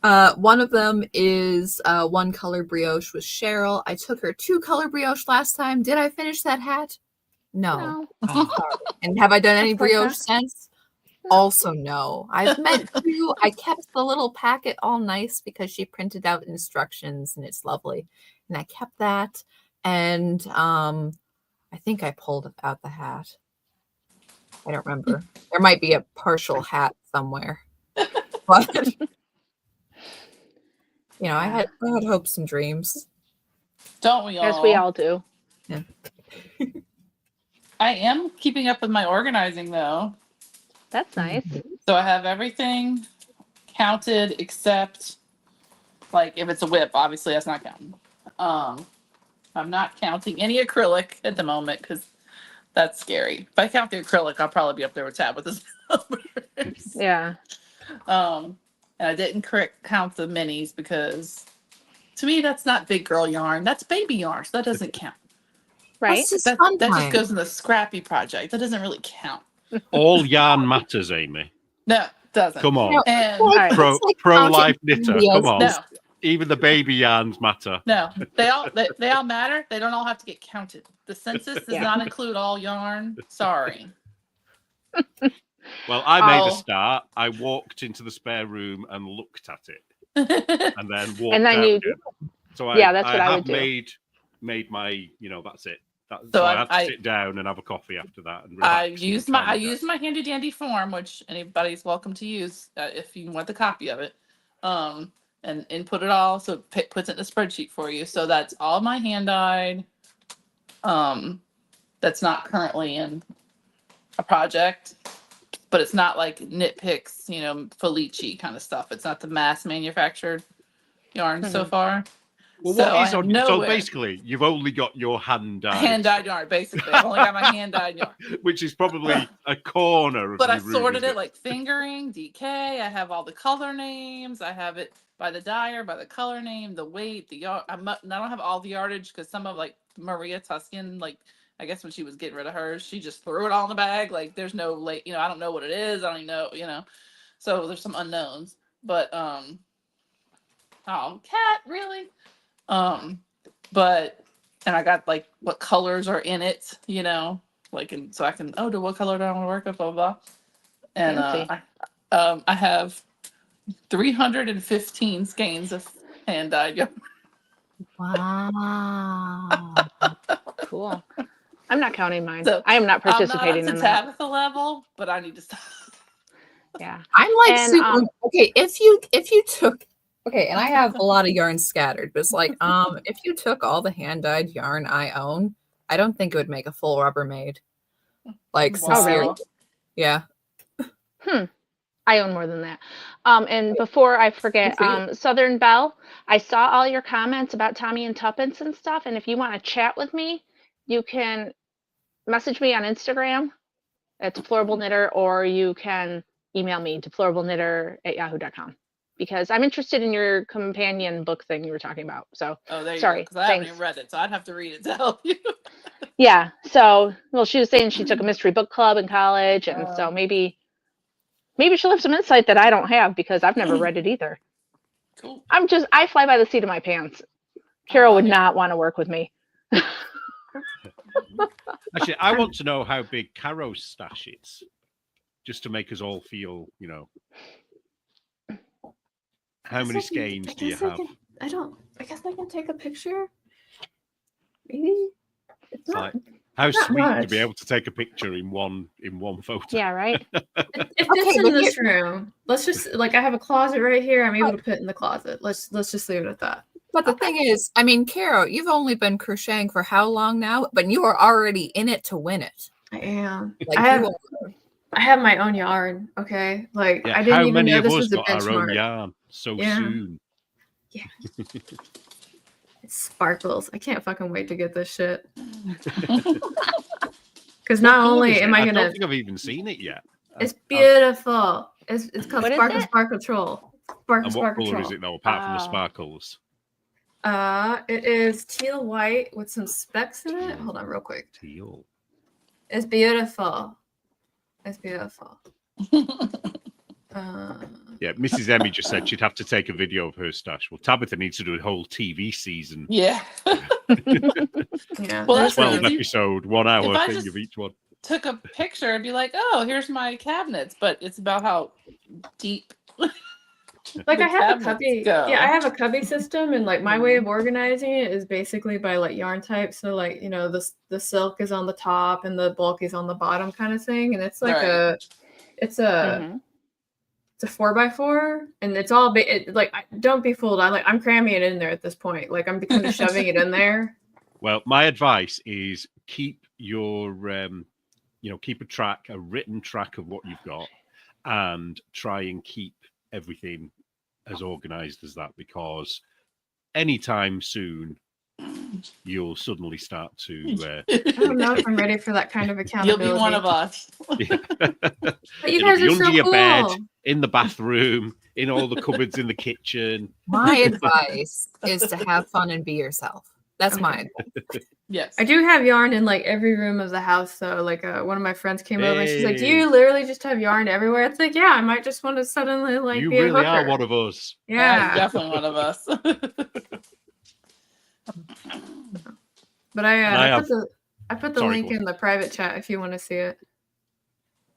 One of them is 1-color brioche with Cheryl. I took her 2-color brioche last time. Did I finish that hat? No. No. And have I done any That's like brioche that. since? Also, no. I've meant to. I kept the little packet all nice because she printed out instructions and it's lovely. And I kept that. And I think I pulled out the hat. I don't remember. There might be a partial hat somewhere. But I had hopes and dreams. Don't we all? As we all do. Yeah. I am keeping up with my organizing though. That's nice. So I have everything counted except like if it's a whip, obviously that's not counting. I'm not counting any acrylic at the moment because that's scary. If I count the acrylic, I'll probably be up there with Tabitha's numbers. Yeah. And I didn't count the minis because to me that's not big girl yarn. That's baby yarn, so that doesn't count. Right. That just goes in the scrappy project. That doesn't really count. All yarn matters, Amy. No, it doesn't. Come on. No, And right. Pro life knitter. Come on. no, Even the baby yarns matter. no, they all matter. They don't all have to get counted. The census does not include all yarn. Sorry. Well, I made a start. I walked into the spare room and looked at it, and then walked And then out you again. So that's what I would do. Made my, that's it. So I had to sit down and have a coffee after that. And I relax used and my handy dandy form, which anybody's welcome to use if you want the copy of it, and input it all so it puts it in a spreadsheet for you. So that's all my hand dyed. That's not currently in a project, but it's not like nitpicks, Felici kind of stuff. It's not the mass manufactured yarn so far. Well, So what is on? So nowhere. basically, you've only got your hand dyed. Hand dyed yarn, basically. I've only got my hand dyed yarn. Which is probably a corner of But I your room, sorted isn't it like fingering, DK. I have all the color names. I have it by the dyer, by the color name, the weight, the yard. I don't have all the yardage because some of like Maria Tuscan, like I guess when she was getting rid of hers, she just threw it all in the bag. Like there's no I don't know what it is. I don't even know, So there's some unknowns. But oh, cat, really? But and I got like what colors are in it, like and so I can do what color do I want to work with, blah blah. And I have 315 skeins of hand dyed yarn. Wow. Cool. I'm not counting mine. So, I am not participating I'm in not that. Tabitha level, but I need to stop. Yeah. I'm like And, super okay. If you took and I have a lot of yarn scattered, but it's like if you took all the hand dyed yarn I own, I don't think it would make a full Rubbermaid. Like Wow. sincerely. Yeah. I own more than that. And before I forget, Southern Belle, I saw all your comments about Tommy and Tuppence and stuff. And if you want to chat with me, you can message me on Instagram at Deplorable Knitter, or you can email me deplorableknitter@yahoo.com, because I'm interested in your companion book thing you were talking about. So There you sorry, go, because I haven't even read it, so I'd have to read it to help you. Yeah. So, well, she was saying she took a mystery book club in college, and so maybe she'll have some insight that I don't have because I've never read it either. Cool. I fly by the seat of my pants. Carol would not want to work with me. Actually, I want to know how big Caro's stash is, just to make us all feel, how many skeins do you have? I guess I can take a picture. Maybe. It's not. Like, how not sweet much. to be able to take a picture in one photo. Yeah, right. If it's in this room, let's just I have a closet right here. I'm able to put in the closet. Let's just leave it at that. But the thing is, I mean, Caro, you've only been crocheting for how long now? But you are already in it to win it. I am. Like I have my own yarn. Okay, I didn't how even many know of this us was a got our own benchmark. yarn so Yeah. soon? Yeah. It sparkles. I can't fucking wait to get this shit. Because not only am I I gonna, don't think I've even seen it yet. it's beautiful. It's called What is Sparkle it? Sparkle Troll. And Sparkle what Sparkle colour is Troll. it though, apart from the Oh. sparkles? It is teal white with some specks in it. Hold on, real quick. Teal. It's beautiful. It's beautiful. Yeah, Mrs. Emmy just said she'd have to take a video of her stash. Well, Tabitha needs to do a whole TV season. Yeah. Yeah. Well, that's 12 easy. episode, 1 hour If I thing just- of each one. took a picture and be like, "Oh, here's my cabinets," but it's about how deep. Like the I have a cabinets cubby. go. Yeah, I have a cubby system, and like my way of organizing it is basically by like yarn type. So like, you know, the silk is on the top and the bulk is on the bottom kind of thing. And it's like Right. it's a 4x4, and it's all don't be fooled. I'm cramming it in there at this point. Like I'm kind of shoving it in there. Well, my advice is keep your, keep a written track of what you've got, and try and keep everything as organized as that, because anytime soon you'll suddenly start to. I don't know if I'm ready for that kind of You'll accountability. be one of us. Yeah. But you It'll guys be are under so your cool. bed, in the bathroom, in all the cupboards in the kitchen. My advice is to have fun and be yourself. That's my advice. Yes. I do have yarn in like every room of the house, though. Like one of my friends came over and she's like, "Do you literally just have yarn everywhere?" It's like, yeah, I might just want to suddenly like You be a really are hooker. one of us. Yeah, Definitely one of us. but I put the link in the private chat if you want to see it.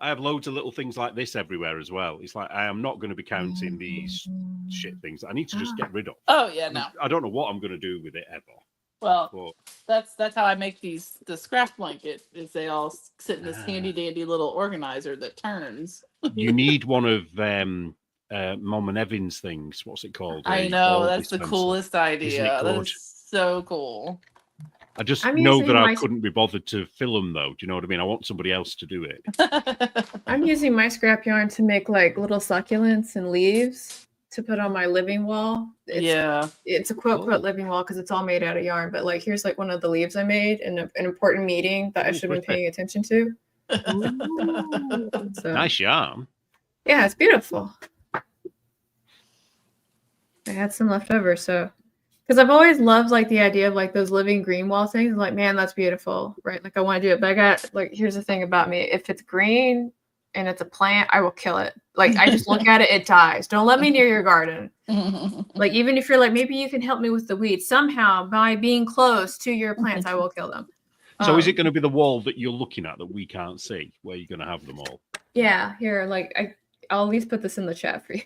I have loads of little things like this everywhere as well. It's like I am not going to be counting these shit things that I need to just get rid of. Oh yeah, no. I don't know what I'm going to do with it ever. Well, that's how I make the scrap blanket. Is they all sit in this handy dandy little organizer that turns. You need one of Mom and Evan's things. What's it called? I know, that's the coolest idea. That's so cool. I just know that I couldn't be bothered to film though. Do you know what I mean? I want somebody else to do it. I'm using my scrap yarn to make like little succulents and leaves to put on my living wall. It's a quote living wall because it's all made out of yarn. But like, here's like one of the leaves I made in an important meeting that I should have been paying attention to. So, nice yarn. Yeah, it's beautiful. I had some left over, so because I've always loved like the idea of like those living green wall things. Like, man, that's beautiful, right? Like I want to do it, but I got like, here's the thing about me: if it's green and it's a plant, I will kill it. Like I just look at it, it dies. Don't let me near your garden. Like even if you're like, maybe you can help me with the weeds somehow by being close to your plants, I will kill them. So is it going to be the wall that you're looking at that we can't see, where you're going to have them all? Yeah, here, like I'll at least put this in the chat for you.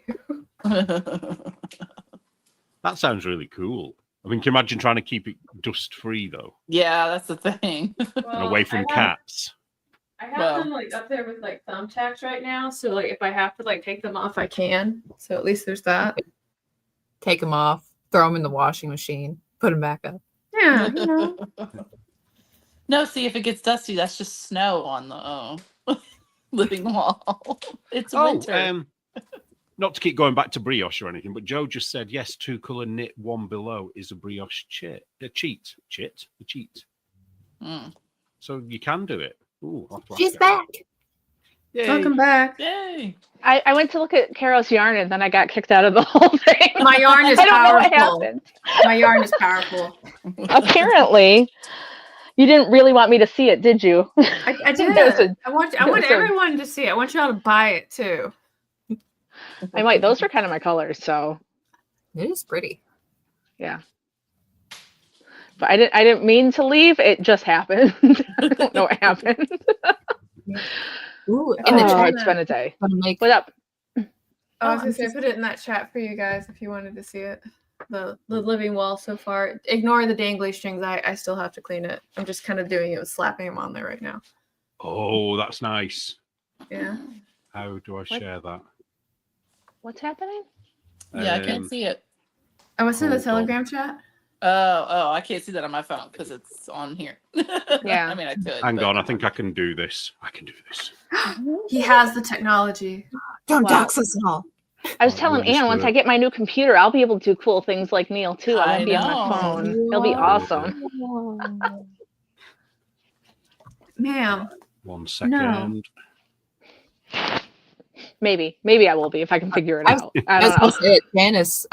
That sounds really cool. I mean, can you imagine trying to keep it dust free though? Yeah, that's the thing. And away from cats. I have them like up there with like thumbtacks right now, so like if I have to like take them off, I can. So at least there's that. Take them off, throw them in the washing machine, put them back up. Yeah, you know. No, see, if it gets dusty, that's just snow on the living wall. It's winter. Not to keep going back to brioche or anything, but Joe just said, yes, 2-color knit, one below is a brioche cheat. So you can do it. Ooh, she's back. Yay. Welcome back. Yay. I went to look at Carol's yarn and then I got kicked out of the whole thing. My yarn is I don't know what powerful. happened. My yarn is powerful. Apparently, you didn't really want me to see it, did you? I did. I want everyone to see it. I want y'all to buy it too. I might. Those are kind of my colors, so it is pretty. Yeah. But I didn't mean to leave. It just happened. I don't know what happened. Ooh, in the chat, it's been a day. What up? I was gonna say, I put it in that chat for you guys if you wanted to see it. The living wall so far. Ignore the dangly strings. I still have to clean it. I'm just kind of doing it with slapping them on there right now. Oh, that's nice. Yeah. How do I share that? What's happening? Yeah, I can't see it. I was in the Telegram chat. Oh, I can't see that on my phone because it's on here. Yeah. I mean, I could. Hang on, I think I can do this. He has the technology. Don't dox us all. I was telling Anne, once I get my new computer, I'll be able to do cool things like Neil too. I won't be on my phone. It'll be awesome. Ma'am. 1 second. No. Maybe I will be if I can figure it out. I don't know. Janice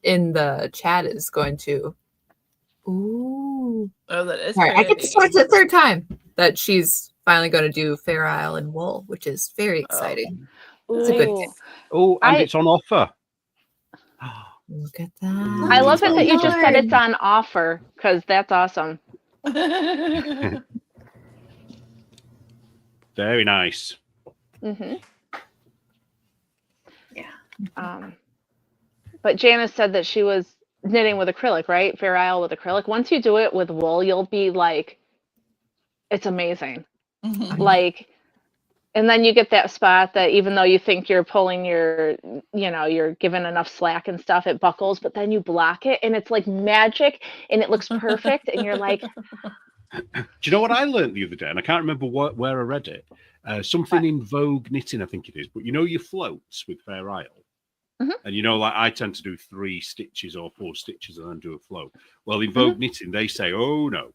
in the chat is going to. Ooh. Oh, that is. All right, I get to start the third time that she's finally going to do Fair Isle and wool, which is very exciting. It's a good thing. Oh, and it's on offer. Look at that. I love it that you just said it's on offer because that's awesome. Very nice. Mm-hmm. Yeah. But Janice said that she was knitting with acrylic, right? Fair Isle with acrylic. Once you do it with wool, you'll be like, it's amazing. Mhm. Like, and then you get that spot that even though you think you're pulling your, you're giving enough slack and stuff, it buckles, but then you block it and it's like magic and it looks perfect. And you're like, Do you know what I learned the other day? And I can't remember where I read it. Something in Vogue Knitting, I think it is. But you know your floats with Fair Isle? Mhm. And you know, like I tend to do 3 stitches or 4 stitches and then do a float. Well, in Vogue Knitting, they say, oh, no.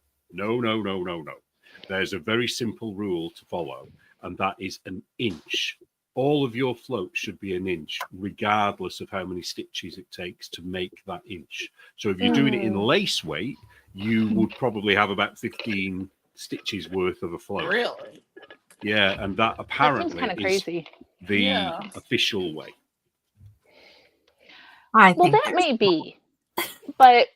There's a very simple rule to follow, and that is an inch. All of your floats should be an inch, regardless of how many stitches it takes to make that inch. So if you're doing it in lace weight, you would probably have about 15 stitches worth of a float. Really? Yeah, and that that seems apparently kind of is crazy. the Yeah. official way. I Well, think that may be, but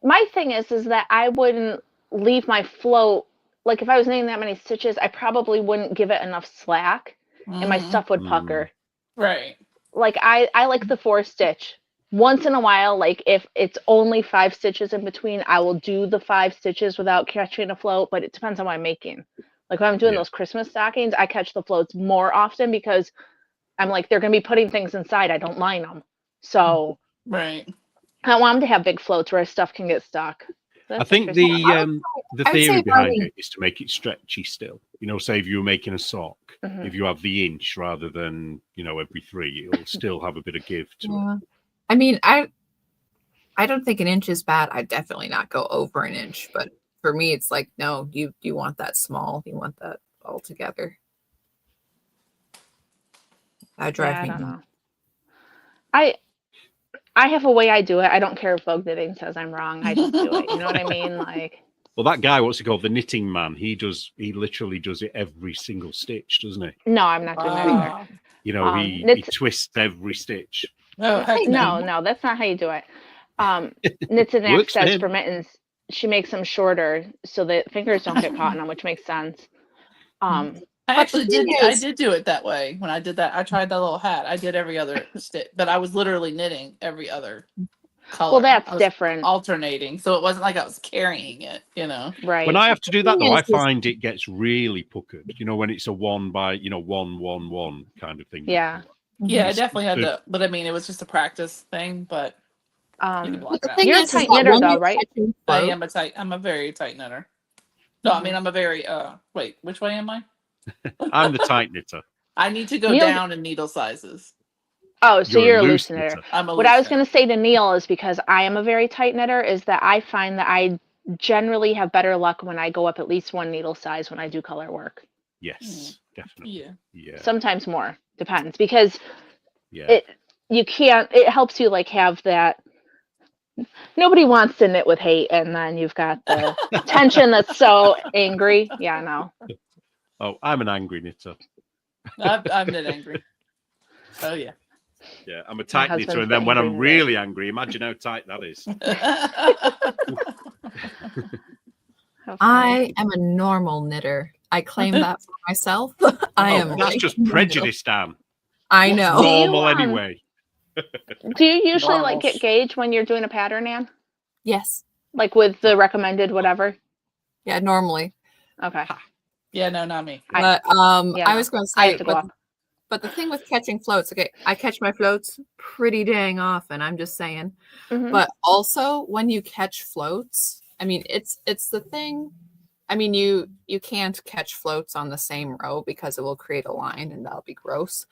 my thing is that I wouldn't leave my float, like if I was knitting that many stitches, I probably wouldn't give it enough slack and my Mhm. stuff would pucker. Right. Like I like the 4 stitch. Once in a while, like if it's only 5 stitches in between, I will do the 5 stitches without catching a float, but it depends on what I'm making. Like when I'm doing Yeah. those Christmas stockings, I catch the floats more often because I'm like, they're going to be putting things inside. I don't line them. So Right. I don't want them to have big floats where stuff can get stuck. I That's think interesting. the I would say theory behind lining- it is to make it stretchy still. You know, say if you were making a sock, Mhm. if you have the inch rather than, every 3, it'll still have a bit of give to it. Yeah. I mean, I don't think an inch is bad. I'd definitely not go over an inch, but for me, it's like, no, you want that small. You want that all together. That drive Yeah, I me don't nuts. know. I have a way I do it. I don't care if Vogue Knitting says I'm wrong. I just do it. You know what I mean? Like, Well, that guy, what's he called? The knitting man. He literally does it every single stitch, doesn't he? no, I'm not doing that either. Wow. You know, he knits- twists every stitch. Oh, heck No, that's not how you do it. Knits and Knack Works for says him. for mittens, she makes them shorter so that fingers don't get caught in them, which makes sense. I actually thing did. I is- did do it that way when I did that. I tried that little hat. I did every other stitch, but I was literally knitting every other color. Well, that's I was different, alternating, so it wasn't like I was carrying it. right? When I have to do that, thing though, I is- find it gets really puckered. You know, when it's a 1 by 1 1 1 kind of thing. Yeah. Yeah, I It's- definitely had it's- to. But I mean, it was just a practice thing. But you can block The it out. thing You're a is tight that knitter, when though, you're right? catching I float- am a tight. I'm a very tight knitter. No, I mean I'm a very. Wait, which way am I? I'm the tight knitter. I need to go Neil- down in needle sizes. Oh, so you're a loose knitter. knitter. I'm a What I loose was going to say to Neil is because I am a very tight knitter, is that I find that I generally have better luck when I go up at least 1 needle size when I do color work. Yes, definitely. Yeah. Yeah. Sometimes more, depends, because Yeah. it helps you like have that. Nobody wants to knit with hate, and then you've got the tension that's so angry. Yeah, no. Oh, I'm an angry knitter. I've knit angry. Oh yeah. Yeah, I'm a tight knitter, husband's and then the when angry I'm knitter. really angry, imagine how tight that is. How funny. I am a normal knitter. I claim that for myself. I am. That's right just in the middle. prejudice, Dan. I What's know. Do you, normal um, anyway. Do you usually like Normals. get gauge when you're doing a pattern, Ann? Yes. Like with the recommended whatever? Yeah. Normally. Okay. Yeah, no, not me. But yeah, I no. was going to I say, have to go off. but the thing with catching floats, okay, I catch my floats pretty dang often. I'm just saying. Mhm. But also when you catch floats, I mean, it's the thing. I mean, you can't catch floats on the same row because it will create a line and that'll be gross.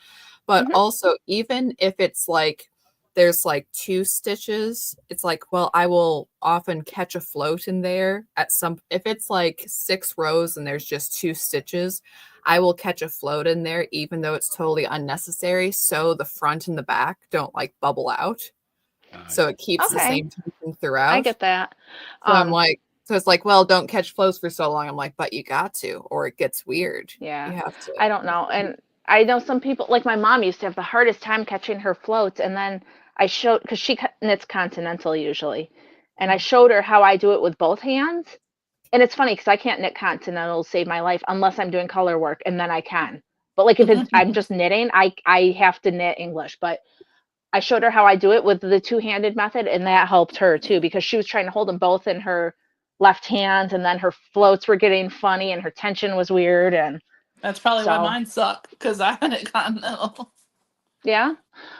But Mhm. also, even if it's like there's like 2 stitches, it's like, well, I will often catch a float in there if it's like 6 rows and there's just 2 stitches, I will catch a float in there, even though it's totally unnecessary. So the front and the back don't like bubble out. So it keeps the Okay. same tension throughout. I get that. So I'm like, so it's like, well, don't catch floats for so long. I'm like, but you got to, or it gets weird. Yeah. You have to. I don't know. And I know some people, like my mom used to have the hardest time catching her floats. And then I showed, because she knits continental usually. And I showed her how I do it with both hands. and it's funny because I can't knit continental save my life unless I'm doing color work, and then I can. But like if I'm just knitting, I have to knit English. But I showed her how I do it with the two-handed method, and that helped her too because she was trying to hold them both in her left hand, and then her floats were getting funny, and her tension was weird, and That's probably why mine suck because I knit continental. Yeah.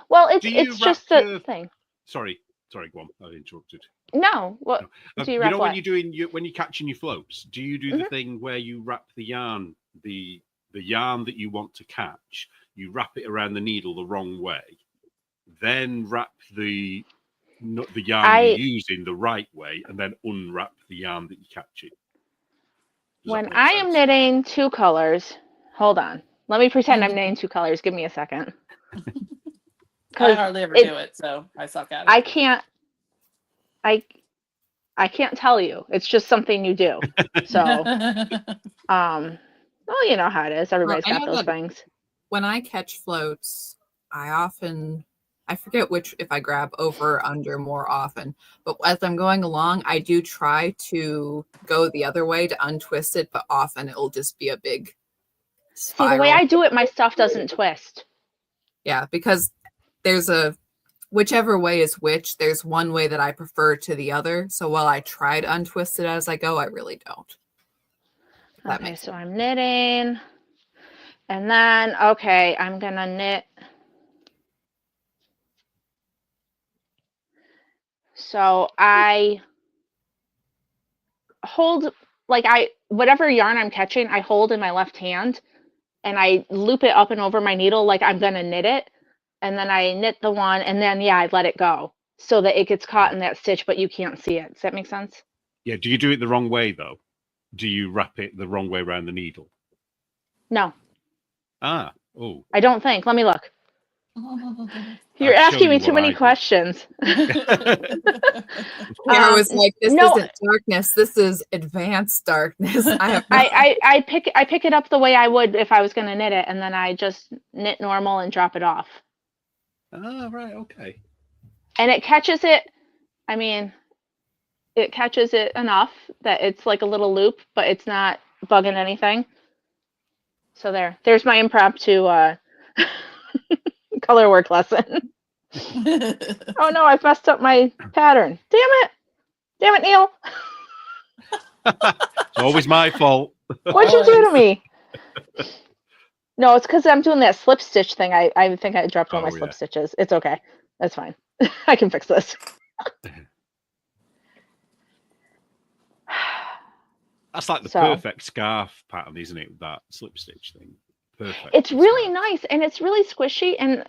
Well, it's just a thing. Sorry, go on. I interrupted. No. What do you wrap when you're doing when you're catching your floats, do you do the thing where you wrap the yarn, the yarn that you want to catch, you wrap it around the needle the wrong way, then wrap the yarn you're using the right way, and then unwrap the yarn that you're catching? When I am knitting two colors, hold on. Let me pretend I'm knitting two colors. Give me a second. I hardly ever do it, so I suck at it. I can't tell you. It's just something you do. So, well, you know how it is. Everybody's got those things. When I catch floats, I forget if I grab over or under more often, but as I'm going along, I do try to go the other way to untwist it, but often it will just be a big spiral. See, the way I do it, my stuff doesn't twist. Yeah, because there's whichever way is which, there's one way that I prefer to the other. So while I try to untwist it as I go, I really don't. Okay, so I'm knitting, and then, okay, I'm going to knit. So I hold, whatever yarn I'm catching, I hold in my left hand, and I loop it up and over my needle like I'm going to knit it. And then I knit the one, and then, I let it go so that it gets caught in that stitch, but you can't see it. Does that make sense? Yeah. Do you do it the wrong way, though? Do you wrap it the wrong way around the needle? No. Oh. I don't think. Let me look. You're asking me too many questions. I was like, this isn't darkness. This is advanced darkness. I pick it up the way I would if I was going to knit it, and then I just knit normal and drop it off. Oh, right. Okay. And it catches it. I mean, it catches it enough that it's like a little loop, but it's not bugging anything. So there's my impromptu color work lesson. Oh no, I've messed up my pattern. Damn it, Neil. It's always my fault. What'd you do to me? No, it's because I'm doing that slip stitch thing. I think I dropped one of my slip stitches. It's okay. That's fine. I can fix this. That's like the perfect scarf pattern, isn't it? That slip stitch thing. Perfect. It's really nice, and it's really squishy, and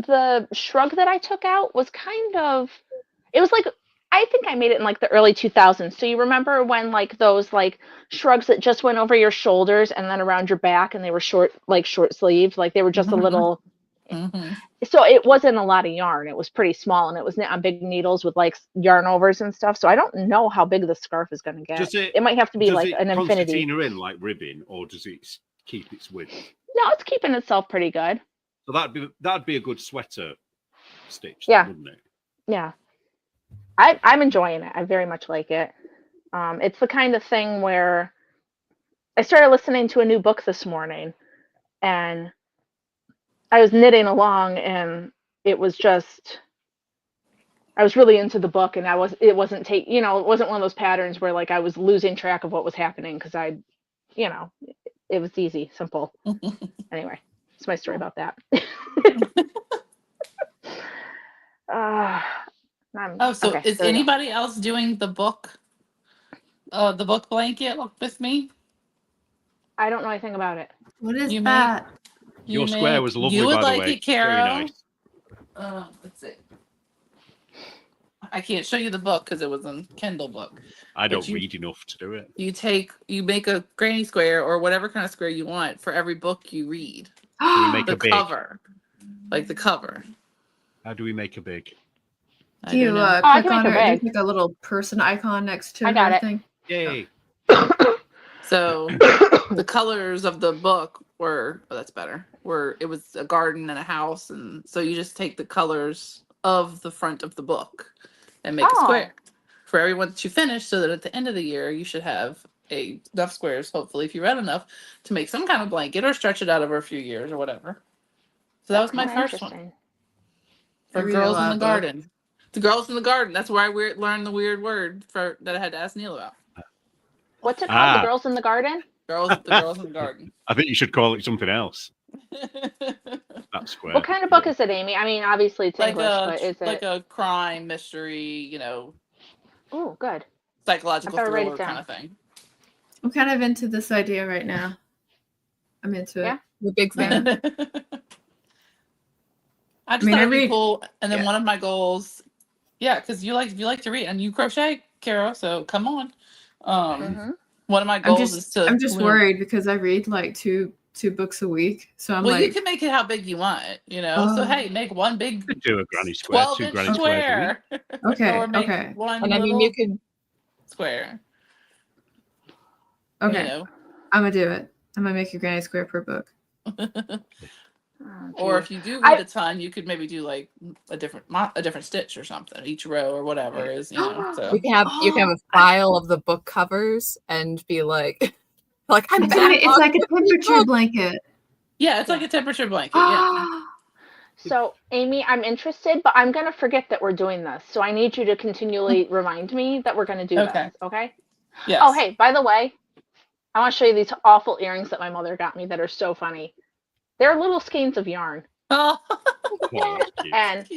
the shrug that I took out was it was like, I think I made it in like the early 2000s. So you remember when like those like shrugs that just went over your shoulders and then around your back, and they were short sleeved, like they were just a little. So it wasn't a lot of yarn. It was pretty small, and it was knit on big needles with like yarn overs and stuff. So I don't know how big the scarf is going to get. It might have to be like an infinity. Concertina in like ribbing, or does it keep its width? No, it's keeping itself pretty good. So that'd be a good sweater stitch, wouldn't it? Yeah. I'm enjoying it. I very much like it. It's the kind of thing where I started listening to a new book this morning, and I was knitting along, and it was just, I was really into the book, and it wasn't one of those patterns where like I was losing track of what was happening, because it was easy, simple. Anyway, it's my story about that. Is anybody else doing the book blanket with me? I don't know anything about it. What is that? Your square was lovely, you would by the like way. it, Carol? Very nice. Let's see. I can't show you the book because it was a Kindle book. I don't read enough to do it. You make a granny square or whatever kind of square you want for every book you read. Do we make the a big cover, like the cover. How do we make a big? Do you click on it? There's like a little person icon next to everything. Yay! So the colors of the book that's better. It was a garden and a house, and so you just take the colors of the front of the book and make a square. for everyone that you finish, so that at the end of the year you should have enough squares, hopefully, if you read enough, to make some kind of blanket or stretch it out over a few years or whatever. So that was my first one. For Girls in the Garden. The Girls in the Garden. That's where I learned the weird word that I had to ask Neil about. What's it called? The Girls in the Garden? The Girls in the Garden. I think you should call it something else. That square. What kind of book is it, Amy? I mean, obviously it's English, but is it like a crime mystery? Oh, good. Psychological thriller kind of thing. I'm kind of into this idea right now. I'm into it. You're a big fan. I just thought it'd be cool. And then one of my goals, because you like to read and you crochet, Carol. So come on. One of my goals is to. I'm just worried because I read like two books a week. So I'm you can make it how big you want, So hey, make one big. Do a granny square, 12-inch 2 granny squares. Okay. Or make okay. One and I mean, you can square. Okay. I'm gonna do it. I'm gonna make a granny square per book. Or if you do read a ton, you could maybe do like a different stitch or something, each row or whatever is, So you can have a file of the book covers and be like I'm it's like a temperature blanket. Yeah, it's like a temperature blanket. Yeah. So, Amy, I'm interested, but I'm going to forget that we're doing this. So I need you to continually remind me that we're going to do this. Okay? Yes. Oh, hey, by the way, I want to show you these awful earrings that my mother got me that are so funny. They're little skeins of yarn. Oh. And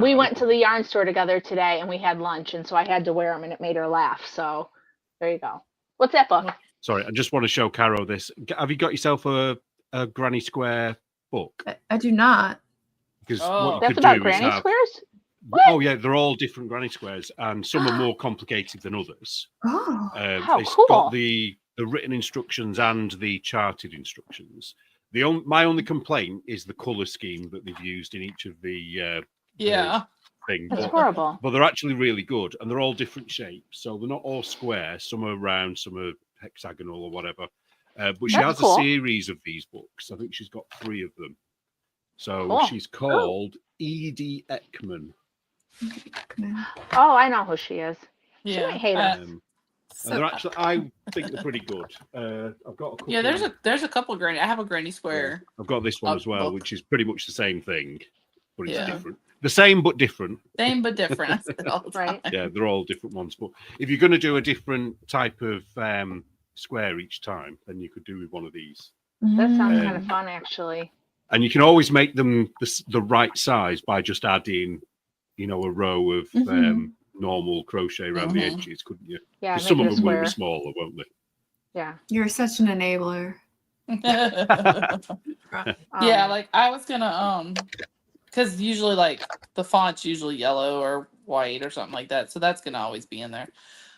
we went to the yarn store together today and we had lunch. And so I had to wear them and it made her laugh. So there you go. What's that book? Sorry, I just want to show Caro this. Have you got yourself a granny square book? I do not. Because that's about granny squares? What? Oh yeah, they're all different granny squares, and some are more complicated than others. Oh, how it's cool! Got the written instructions and the charted instructions. My only complaint is the color scheme that they've used in each of the thing. That's horrible. But they're actually really good, and they're all different shapes. So they're not all square. Some are round, some are hexagonal or whatever. But she has a series of these books. I think she's got 3 of them. So she's called Edie Ekman. Oh, I know who she is. She Yeah. might hate us. They're actually, I think they're pretty good. I've got a couple. Yeah, there's a couple granny. I have a granny square. I've got this one as well, which is pretty much the same thing, but it's different. The same but different. Same but different. I said all the time. Yeah, they're all different ones. But if you're going to do a different type of square each time, then you could do with one of these. That sounds kind of fun, actually. And you can always make them the right size by just adding, a row of normal crochet around the edges, couldn't you? Yeah, some of them will be smaller, won't they? Yeah. You're such an enabler. Yeah, like I was gonna because usually like the font's usually yellow or white or something like that, so that's gonna always be in there.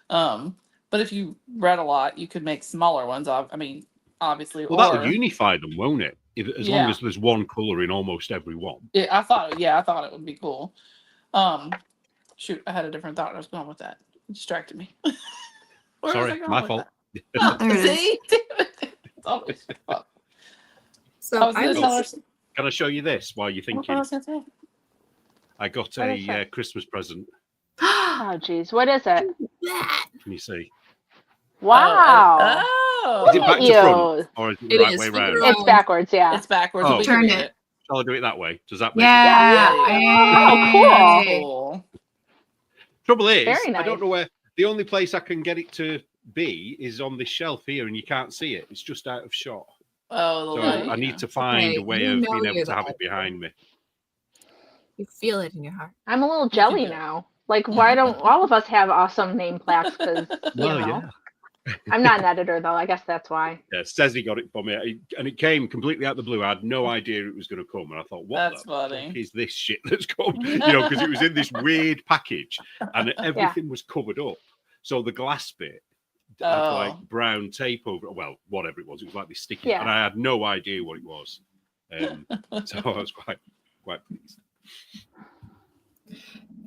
But if you read a lot, you could make smaller ones. I mean, obviously. Well, that'll unify them, won't it? As long as there's one color in almost every one. Yeah, I thought it would be cool. Shoot, I had a different thought. I was going with that. It distracted me. Sorry, my fault. Oh, there it See? It's always fun. So can I show you this while you're thinking? I got a Christmas present. Oh, geez. What is it? Can you see? Wow. Oh. Is it back to front or is it the right way round? It's backwards, yeah. It's backwards. Oh. Turn it. Shall I do it that way? Does that make Oh, cool. Trouble is, Very nice. I don't know where. The only place I can get it to be is on this shelf here, and you can't see it. It's just out of shot. Oh, so I need to find a way of being able to have it behind me. You feel it in your heart. I'm a little jelly now. Like, why don't all of us have awesome name plaques? Because, Yeah. I'm not an editor, though. I guess that's why. Yeah, Stezzy got it for me, and it came completely out of the blue. I had no idea it was going to come, and I thought, "What the fuck is this shit that's come?" Because it was in this weird package, and everything was covered up. So the glass bit had like brown tape over it. Well, whatever it was like this sticky, and I had no idea what it was. So I was quite pleased.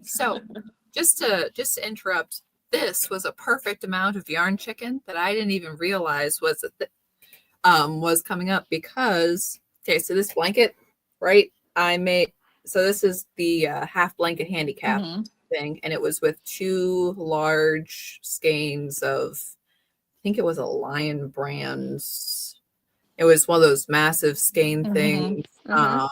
So, just to interrupt. This was a perfect amount of yarn chicken that I didn't even realize was coming up because so this blanket, right? So this is the half blanket handicap. thing, and it was with 2 large skeins of, I think it was a Lion Brands. It was one of those massive skein things. I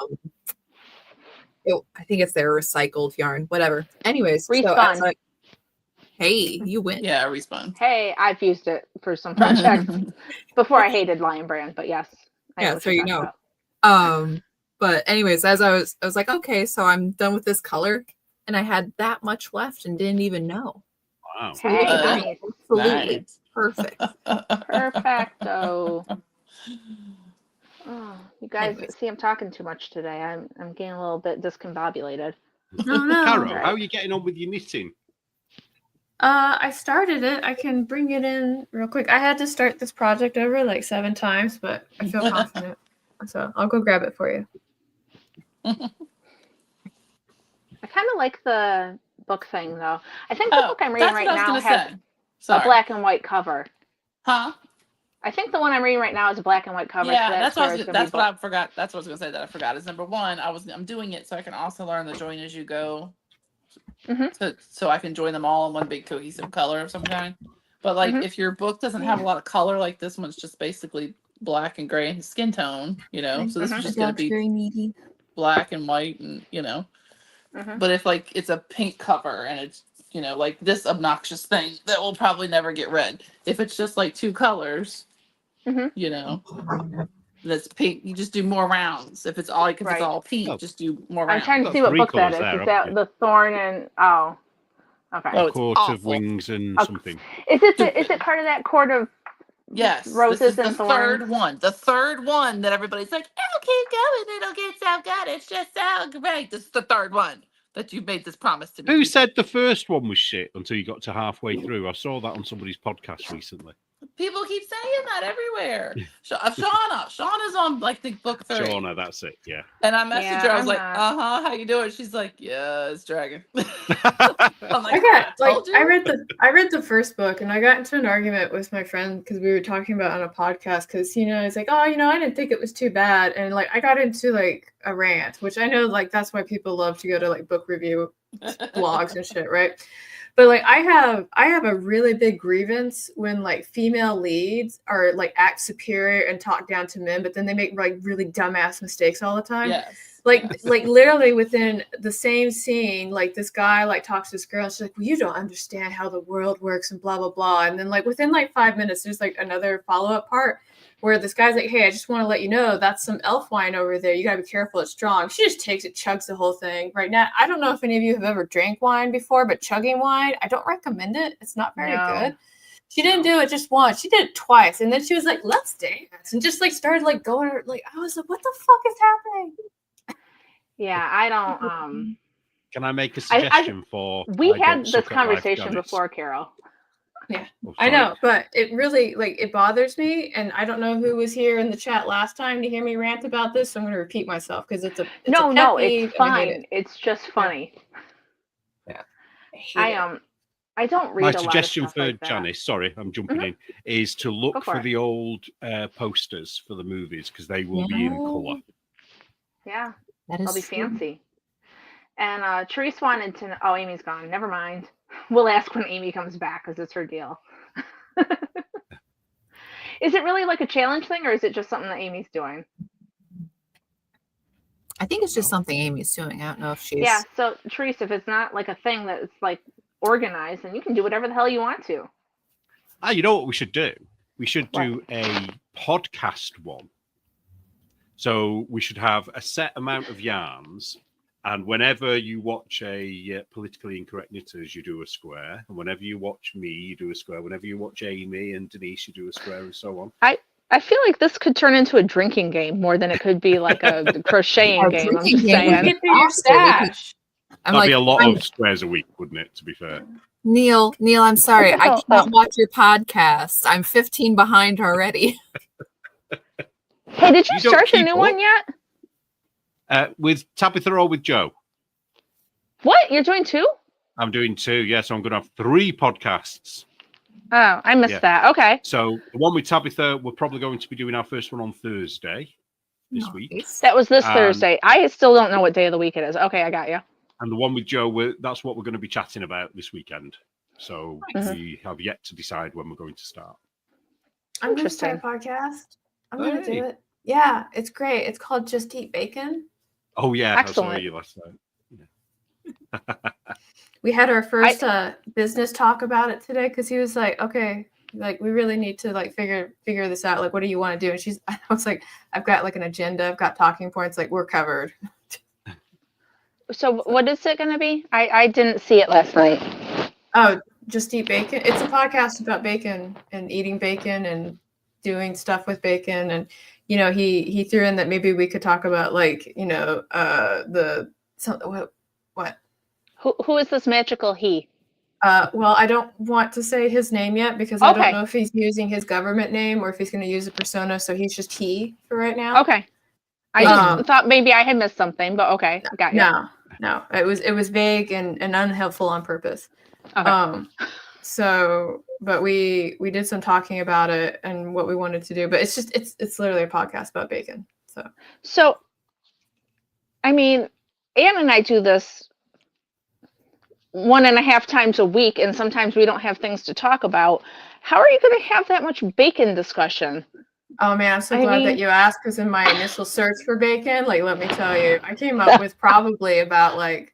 think it's their recycled yarn, whatever. Anyways, Respun. so hey, you win. Yeah, Respun. Hey, I've used it for some projects before. I hated Lion Brand, but yes. So you know. But anyways, as I was like, okay, so I'm done with this color, and I had that much left and didn't even know. Wow. So Hey, yeah, absolutely nice. perfect. Perfecto. Oh, you guys Anyways. see I'm talking too much today. I'm getting a little bit discombobulated. No. Caro, Right. how are you getting on with your knitting? I started it. I can bring it in real quick. I had to start this project over like 7 times, but I feel confident. So I'll go grab it for you. I kind of like the book thing, though. I think the book I'm reading right now has a black and white cover. Huh? I think the one I'm reading right now is a black and white cover. Yeah, so that's what I forgot. That's what I was gonna say that I forgot. Is number 1, I'm doing it so I can also learn the join as you go. So I can join them all in one big cohesive color of some kind. But like if your book doesn't have a lot of color, like this one's just basically black and gray skin tone, you know. So this is just gonna be very needy. black and white, and you know. But if like it's a pink cover and it's, you know, like this obnoxious thing that will probably never get read. If it's just like 2 colors, you know, that's pink, you just do more rounds. If it's all it's all pink, just do more rounds. I'm trying to see what book that is. Is that the Thorn and okay. A Court of Wings and something. Is it part of that Court of Roses this is and the Thorns? third one. The third one that everybody's like, "Oh, keep going, it'll get so good. It's just so great." This is the third one that you made this promise to me. Who said the first one was shit until you got to halfway through? I saw that on somebody's podcast recently. People keep saying that everywhere. Shauna's on like the book 3. Shauna, that's it. Yeah. And I messaged her. I was like, how you doing? She's like, yeah, it's dragging. I'm like, I read the first book, and I got into an argument with my friend because we were talking about it on a podcast. Because it's like, I didn't think it was too bad, and like I got into like a rant, which I know like that's why people love to go to like book review blogs and shit, right? But like I have a really big grievance when like female leads are like act superior and talk down to men, but then they make like really dumbass mistakes all the time. Yes. Like literally within the same scene, like this guy like talks to this girl, and she's like, well, you don't understand how the world works and blah blah blah. And then like within like 5 minutes, there's like another follow-up part where this guy's like, hey, I just want to let you know that's some elf wine over there. You gotta be careful, it's strong. She just takes it, chugs the whole thing. Right now, I don't know if any of you have ever drank wine before, but chugging wine, I don't recommend it. It's not very good. She didn't do it just once. She did it twice. And then she was like, let's dance. And just like started like going, like, I was like, what the fuck is happening? Yeah, I don't. Can I make a suggestion We had this conversation before, Carol. Yeah, I know, but it really like it bothers me, and I don't know who was here in the chat last time to hear me rant about this. So I'm going to repeat myself because it's it's fine. It's just funny. Yeah, I don't read. My a suggestion lot of stuff for like Janice, sorry, I'm jumping in, is to look for the old posters for the movies because they will be in color. Yeah, that'll be fancy. And Therese wanted to know. Oh, Amy's gone. Never mind. We'll ask when Amy comes back because it's her deal. Is it really like a challenge thing, or is it just something that Amy's doing? I think it's just something Amy's doing. I don't know if she's. Yeah. So Therese, if it's not like a thing that's like organized, then you can do whatever the hell you want to. You know what we should do? We should do a podcast one. So we should have a set amount of yarns. And whenever you watch a politically incorrect knitters, you do a square. And whenever you watch me, you do a square. Whenever you watch Amy and Denise, you do a square, and so on. I feel like this could turn into a drinking game more than it could be like a crocheting game. I'm just saying. Get through your stash. That'd be a lot of squares a week, wouldn't it, to be fair? Neil, I'm sorry. I can't watch your podcast. I'm 15 behind already. Hey, did you start the new one yet? With Tabitha or with Joe? What? You're doing 2? I'm doing 2, yes. So I'm going to have 3 podcasts. Oh, I missed that. Okay. So the one with Tabitha, we're probably going to be doing our first one on Thursday this week. That was this Thursday. I still don't know what day of the week it is. Okay, I got you. And the one with Joe, that's what we're going to be chatting about this weekend. So we have yet to decide when we're going to start. I'm going to start a podcast. I'm going to do it. Yeah, it's great. It's called Just Eat Bacon. Oh, yeah. Excellent. I saw you last night. Yeah. We had our first business talk about it today because he was like, okay, like we really need to like figure this out. Like, what do you want to do? And I was like, I've got like an agenda. I've got talking points. Like, we're covered. So what is it going to be? I didn't see it last night. Oh, Just Eat Bacon. It's a podcast about bacon and eating bacon and doing stuff with bacon. And, you know, he threw in that maybe we could talk about like, you know, what? Who is this magical he? Well, I don't want to say his name yet because I don't know if he's using his government name or if he's going to use a persona. So he's just he for right now. Okay. I just thought maybe I had missed something, but okay. Got you. No. It was vague and unhelpful on purpose. Okay. But we did some talking about it and what we wanted to do, but it's literally a podcast about bacon. So I mean, Ann and I do this 1.5 times a week, and sometimes we don't have things to talk about. How are you going to have that much bacon discussion? Oh man, I'm so glad that you asked, because in my initial search for bacon, like let me tell you, I came up with probably about like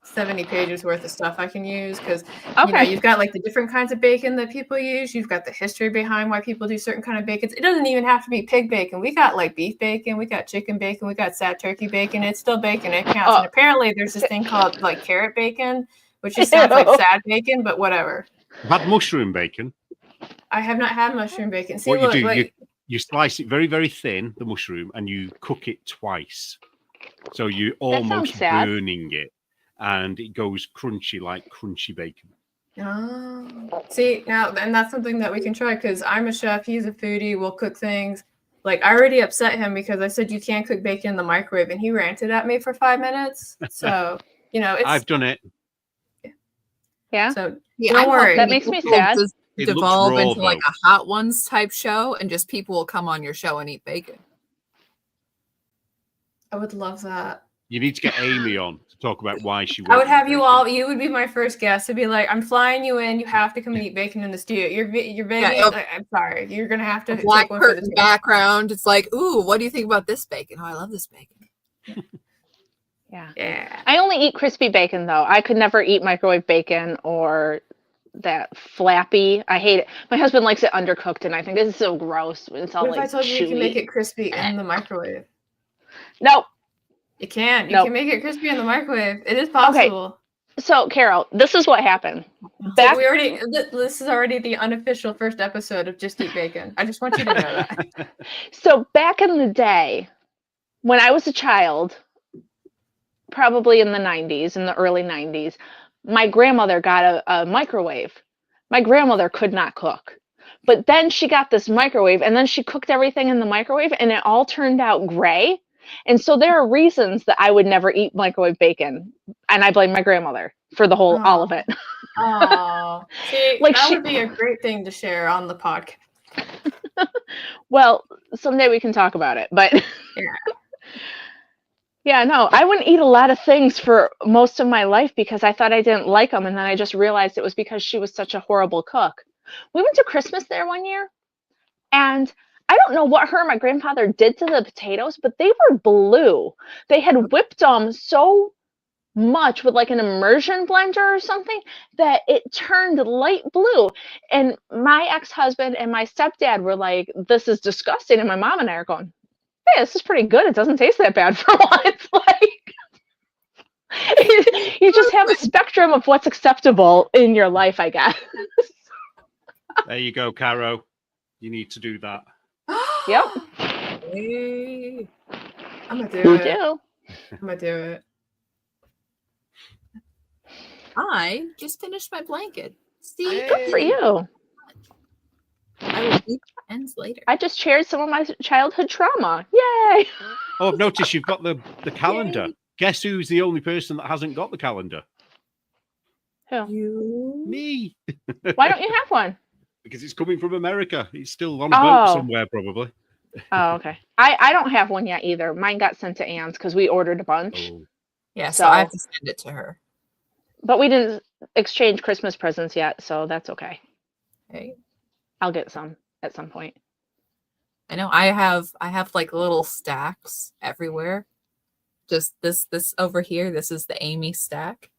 70 pages worth of stuff I can use because you know, you've got like the different kinds of bacon that people use. You've got the history behind why people do certain kind of bacons. It doesn't even have to be pig bacon. We got like beef bacon, we got chicken bacon, we got sad turkey bacon. It's still bacon. It counts. And apparently there's this thing called like carrot bacon, which just sounds like sad bacon, but whatever. I've had mushroom bacon. I have not had mushroom bacon. See, what look, you do, like, you slice it very, very thin, the mushroom, and you cook it twice. So you're almost burning it. And it goes crunchy, like crunchy bacon. Oh, see, now, and that's something that we can try because I'm a chef. He's a foodie. We'll cook things. Like, I already upset him because I said you can't cook bacon in the microwave, and he ranted at me for 5 minutes. So, you know, I've done it. Yeah. So, yeah, don't worry. That makes me sad. It devolve raw, into like a Hot Ones type show, and just people will come on your show and eat bacon. I would love that. You need to get Amy on to talk about why she. I would have you all. You would be my first guest to be like, I'm flying you in. You have to come and eat bacon in the studio. You're vegan. Yeah, I'm sorry. You're gonna have to. Black take one for the curtain team. background. It's like, ooh, what do you think about this bacon? Oh, I love this bacon. Yeah. I only eat crispy bacon though. I could never eat microwave bacon or that flappy. I hate it. My husband likes it undercooked, and I think this is so gross. It's all What if like I told you chewy. you can make it crispy in the microwave? No. You can. You can make it crispy in the microwave. It is possible. So, Carol, this is what happened. So this is already the unofficial first episode of Just Eat Bacon. I just want you to know that. So back in the day, when I was a child, probably in the 90s, in the early 90s, my grandmother got a microwave. My grandmother could not cook. But then she got this microwave, and then she cooked everything in the microwave, and it all turned out gray. And so there are reasons that I would never eat microwave bacon, and I blame my grandmother for the whole all of it. Oh, see, Like that would be a great thing to share on the podcast. Well, someday we can talk about it, but yeah, no, I wouldn't eat a lot of things for most of my life because I thought I didn't like them, and then I just realized it was because she was such a horrible cook. We went to Christmas there one year, and I don't know what her and my grandfather did to the potatoes, but they were blue. They had whipped them so much with like an immersion blender or something that it turned light blue. And my ex-husband and my stepdad were like, this is disgusting. And my mom and I are going, hey, this is pretty good. It doesn't taste that bad for once. Like, you just have a spectrum of what's acceptable in your life, I guess. There you go, Caro. You need to do that. Yep. Hey. I'm gonna do it. I'm gonna do it. I just finished my blanket. See, Good for you. I will leave ends later. I just shared some of my childhood trauma. Yay! Oh, I've noticed you've got the calendar. Yay. Guess who's the only person that hasn't got the calendar? Who? You. Me. Why don't you have one? Because it's coming from America. It's still on a boat somewhere, probably. Oh, okay. I don't have one yet either. Mine got sent to Ann's because we ordered a bunch. Oh. Yeah, so I have So, to send it to her. but we didn't exchange Christmas presents yet, so that's okay. Okay. I'll get some at some point. I know I have like little stacks everywhere. Just this over here. This is the Amy stack.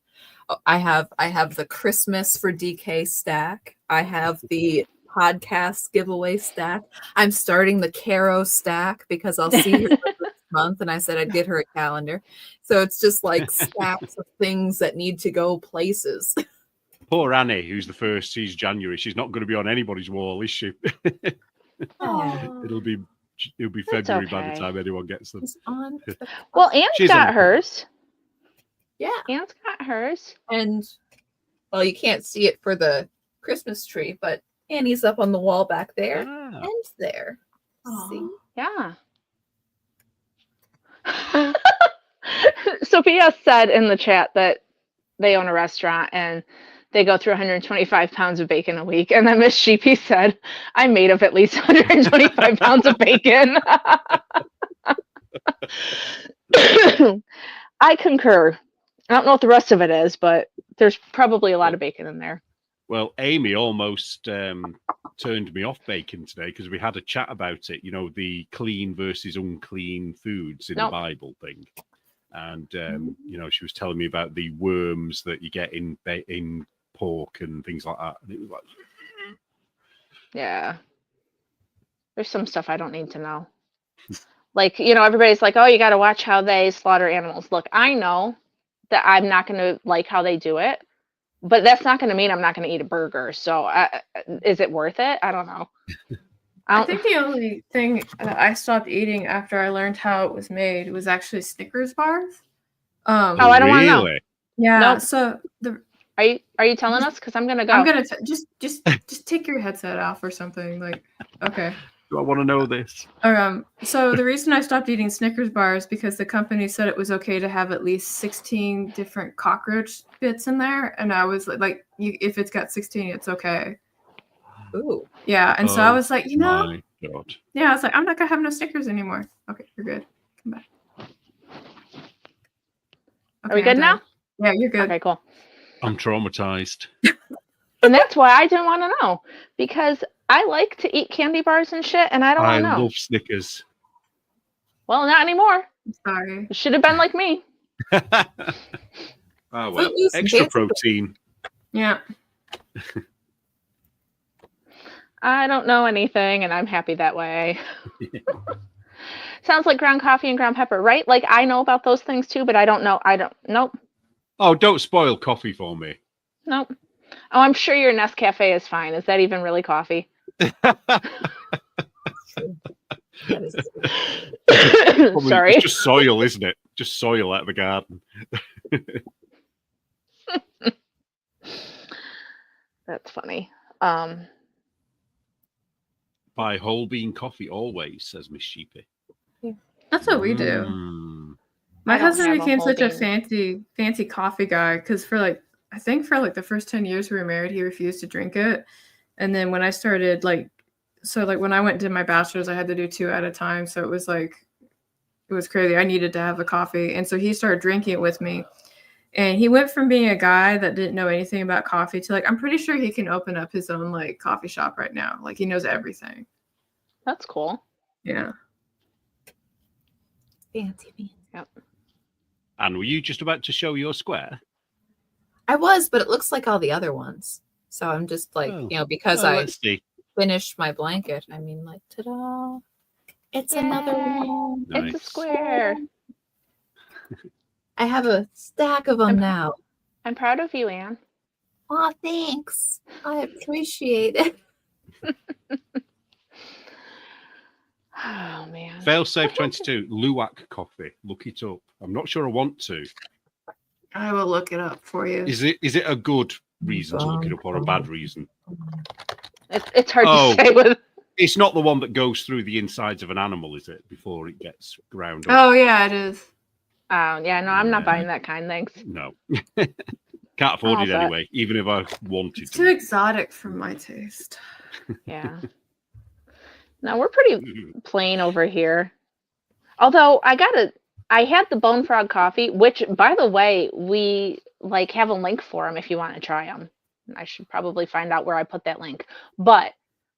Oh, I have the Christmas for DK stack. I have the podcast giveaway stack. I'm starting the Caro stack because I'll see her this month, and I said I'd get her a calendar. So it's just like stacks of things that need to go places. Poor Annie, who's the first sees January. She's not going to be on anybody's wall, is she? Oh. It'll be That's February by the okay. time anyone gets them. It's on. Well, Anne's She's got on- hers. Yeah, Anne's got hers. and well, you can't see it for the Christmas tree, but Annie's up on the wall back there Ah. and there. Aw. See? Yeah. Sophia said in the chat that they own a restaurant and they go through 125 pounds of bacon a week. And then Miss Sheepy said, I'm made of at least 125 pounds of bacon. I concur. I don't know what the rest of it is, but there's probably a lot of bacon in there. Well, Amy almost turned me off bacon today because we had a chat about it. You know, the clean versus unclean foods in the Bible thing. And, you know, she was telling me about the worms that you get in pork and things like that. And it was like, Yeah. There's some stuff I don't need to know. Like, you know, everybody's like, oh, you got to watch how they slaughter animals. Look, I know that I'm not going to like how they do it, but that's not going to mean I'm not going to eat a burger. So is it worth it? I don't know. I think the only thing that I stopped eating after I learned how it was made was actually Snickers bars. Oh, I don't want to know. really? Yeah. Nope. So the Are you telling us? Because I'm going to go. I'm gonna just take your headset off or something. Like, okay. Do I want to know this? So the reason I stopped eating Snickers bars because the company said it was okay to have at least 16 different cockroach bits in there, and I was like, if it's got 16, it's okay. Ooh. Yeah, and so I was like, My God. yeah, I was like, I'm not gonna have no Snickers anymore. Okay, you're good. Come back. Are we good now? Yeah, you're good. Okay, cool. I'm traumatized. And that's why I didn't want to know, because I like to eat candy bars and shit, and I don't want to know. I love Snickers. Well, not anymore. I'm sorry. You should have been like me. Oh, well, Fruit extra Loops. protein. Yeah. I don't know anything, and I'm happy that way. Sounds like ground coffee and ground pepper, right? Like, I know about those things too, but I don't know. Nope. Oh, don't spoil coffee for me. Nope. Oh, I'm sure your Nescafe is fine. Is that even really coffee? Sorry. It's just soil, isn't it? Just soil out of the garden. That's funny. Buy whole bean coffee always, says Miss Sheepy. That's what we do. My I don't husband have a became whole such a bean. fancy coffee guy because I think for the first 10 years we were married, he refused to drink it. And then when I started when I went to my bachelor's, I had to do 2 at a time. So it was crazy. I needed to have a coffee. And so he started drinking it with me. And he went from being a guy that didn't know anything about coffee to I'm pretty sure he can open up his own coffee shop right now. He knows everything. That's cool. Yeah. Fancy. Yep. And were you just about to show your square? I was, but it looks like all the other ones. So I'm just because I let's see. finished my blanket. I mean, ta-da. It's another one. Nice. It's a square. I have a stack of them now. I'm proud of you, Anne. Oh, thanks. I appreciate it. Oh, man. Failsafe 22, Luwak coffee. Look it up. I'm not sure I want to. I will look it up for you. Is it a good reason to look it up or a bad reason? It's hard to say with. It's not the one that goes through the insides of an animal, is it? Before it gets ground up. Oh, yeah, it is. Oh, yeah, no, I'm not buying that kind, thanks. No. Can't afford it anyway, even if I wanted It's to. too exotic for my taste. Yeah. No, we're pretty plain over here. Although I gotta I had the Bone Frog coffee, which, by the way, we like have a link for them if you want to try them. I should probably find out where I put that link. But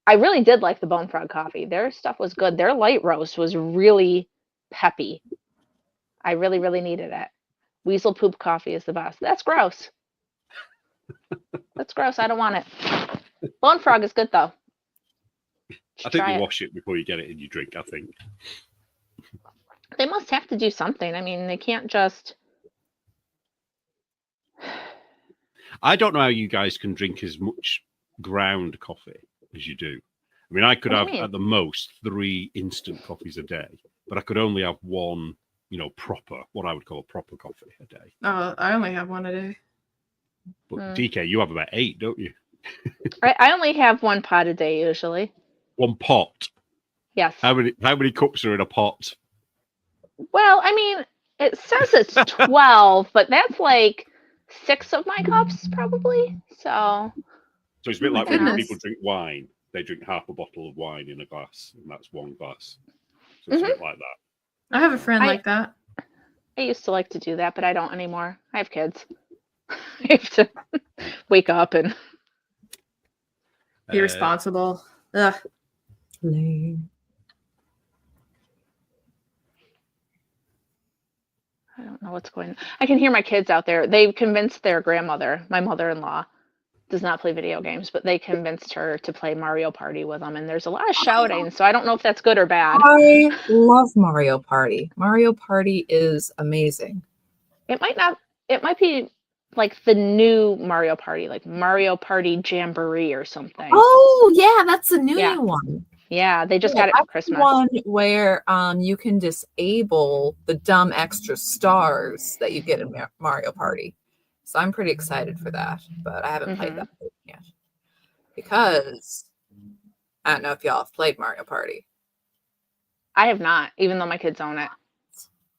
I really did like the Bone Frog coffee. Their stuff was good. Their light roast was really peppy. I really, really needed it. Weasel poop coffee is the best. That's gross. That's gross. I don't want it. Bone Frog is good, though. I think you wash it before you get it in your drink, I think. They must have to do something. I mean, they can't just... I don't know how you guys can drink as much ground coffee as you do. I mean, I could have at the most 3 instant coffees a day, but I could only have one, proper, what I would call a proper coffee a day. Oh, I only have one a day. But DK, you have about 8, don't you? I only have 1 pot a day usually. 1 pot? Yes. How many cups are in a pot? Well, I mean, it says it's 12, but that's like 6 of my cups probably. So it's a bit like when people drink wine. They drink half a bottle of wine in a glass, and that's 1 glass. So it's a bit like that. I have a friend like that. I used to like to do that, but I don't anymore. I have kids. I have to wake up and be responsible. Ugh. Lame. I don't know what's going on. I can hear my kids out there. They've convinced their grandmother, my mother-in-law, does not play video games, but they convinced her to play Mario Party with them. And there's a lot of shouting, so I don't know if that's good or bad. I love Mario Party. Mario Party is amazing. It might be like the new Mario Party, like Mario Party Jamboree or something. Oh, yeah, that's the new one. Yeah, they just got it for Christmas. One where you can disable the dumb extra stars that you get in Mario Party. So I'm pretty excited for that, but I haven't played that yet. Because I don't know if y'all have played Mario Party. I have not, even though my kids own it.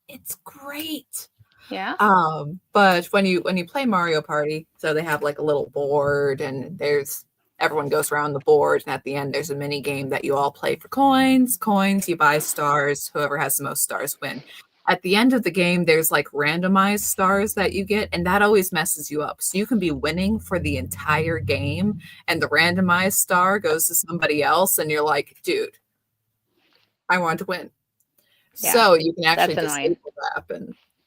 It's great. Yeah. But when you play Mario Party, so they have like a little board and everyone goes around the board, and at the end there's a mini game that you all play for coins. You buy stars. Whoever has the most stars win. At the end of the game, there's like randomized stars that you get, and that always messes you up. So you can be winning for the entire game, and the randomized star goes to somebody else, and you're like, dude, I want to win. Yeah, so you can actually disable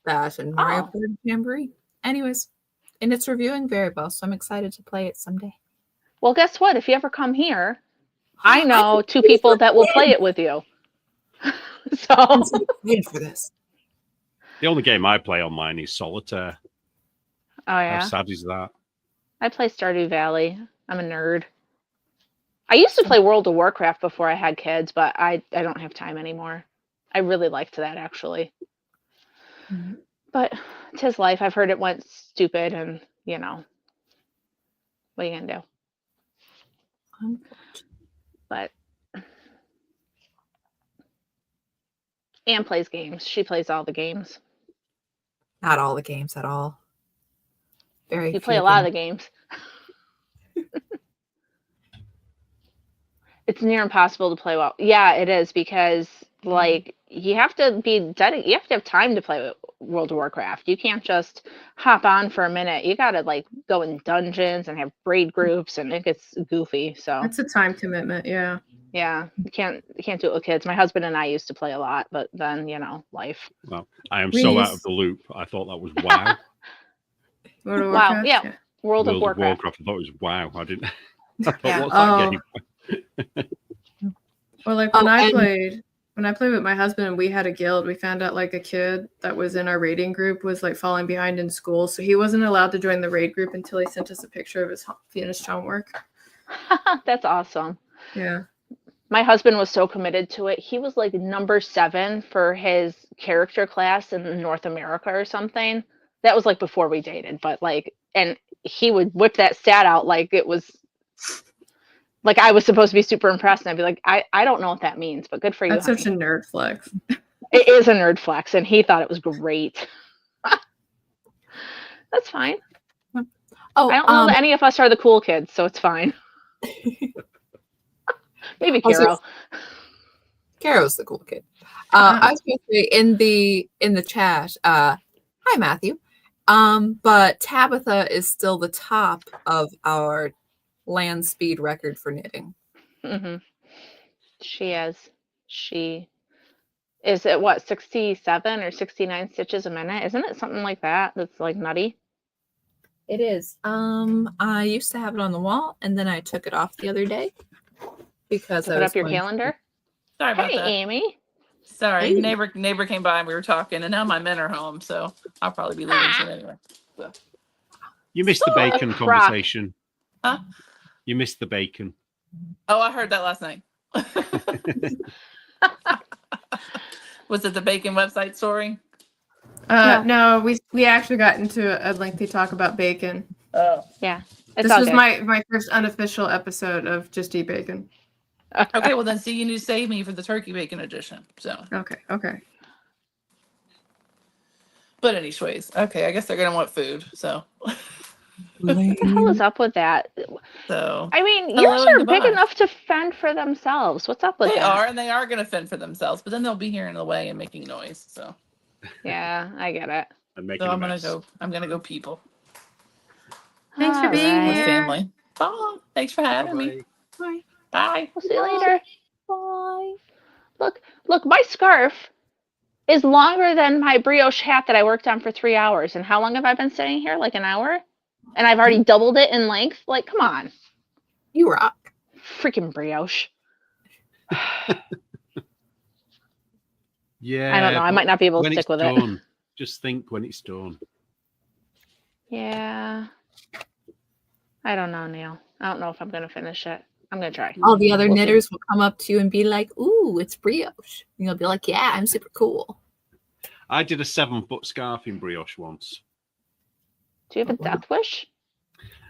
that and Mario Party Jamboree. Anyways, and it's reviewing very well, so I'm excited to play it someday. Well, guess what? If you ever come here, I know 2 people that will play it with you. So I'm so excited for this. The only game I play online is Solitaire. Oh, yeah? How sad is that? I play Stardew Valley. I'm a nerd. I used to play World of Warcraft before I had kids, but I don't have time anymore. I really liked that, actually. Mm-hmm. But 'tis life. I've heard it went stupid, and, what are you going to do? But Anne plays games. She plays all the games. Not all the games at all. You play a lot of the games. It's near impossible to play well. Yeah, it is, because like you have to be dedicated. You have to have time to play World of Warcraft. You can't just hop on for a minute. You got to like go in dungeons and have raid groups, and it gets goofy. So it's a time commitment. Yeah. Yeah, you can't do it with kids. My husband and I used to play a lot, but then life. Well, I am so out of the loop. I thought that was WoW. World of Wow, Warcraft? yeah. World of Warcraft. I thought it was WoW. I didn't. I thought, what's that game? Well, like when I played with my husband and we had a guild, we found out like a kid that was in our raiding group was like falling behind in school, so he wasn't allowed to join the raid group until he sent us a picture of his finished homework. That's awesome. Yeah. My husband was so committed to it. He was like number 7 for his character class in North America or something. That was like before we dated, but like, and he would whip that stat out like it was like I was supposed to be super impressed, and I'd be like, I don't know what that means, but good for you. That's such a nerd flex. It is a nerd flex, and he thought it was great. That's fine. Oh, I don't know that any of us are the cool kids, so it's fine. Maybe Carol. Caro's the cool kid. I was going to say in the chat, hi Matthew. But Tabitha is still the top of our land speed record for knitting. Mm-hmm. She is at what, 67 or 69 stitches a minute? Isn't it something like that? That's like nutty. It is. I used to have it on the wall, and then I took it off the other day because I Put was up your going calendar. Sorry about Hey, that. Amy. Sorry, Hey. neighbor came by and we were talking, and now my men are home, so I'll probably be leaving soon anyway. So. You missed the bacon Crock. conversation. Huh? You missed the bacon. Oh, I heard that last night. Was it the bacon website story? No, we actually got into a lengthy talk about bacon. Oh. Yeah. It's This all was good. my first unofficial episode of Just Eat Bacon. Okay, well then see, you need to save me for the turkey bacon edition. So. Okay. But anyways, okay, I guess they're gonna want food. So. What the hell is up with that? So. I mean, Hello yours and are big goodbye. enough to fend for themselves. What's up with They that? are, and they are gonna fend for themselves, but then they'll be here in the way and making noise. So. Yeah, I get it. And making So a I'm mess. gonna go people Thanks for being Alright. with here. family. Bye. Thanks for having me. Bye-bye. Bye. We'll see you later. Bye. Look, my scarf is longer than my brioche hat that I worked on for 3 hours. And how long have I been sitting here? Like an hour? And I've already doubled it in length? Like, come on. You rock. Freaking brioche. Yeah. I don't know. I might not be able to when stick it's with it. done, just think when it's done. Yeah. I don't know, Neil. I don't know if I'm going to finish it. I'm going to try. All the other We'll see. knitters will come up to you and be like, "Ooh, it's brioche." And you'll be like, "Yeah, I'm super cool." I did a 7-foot scarf in brioche once, Do you have a death wish?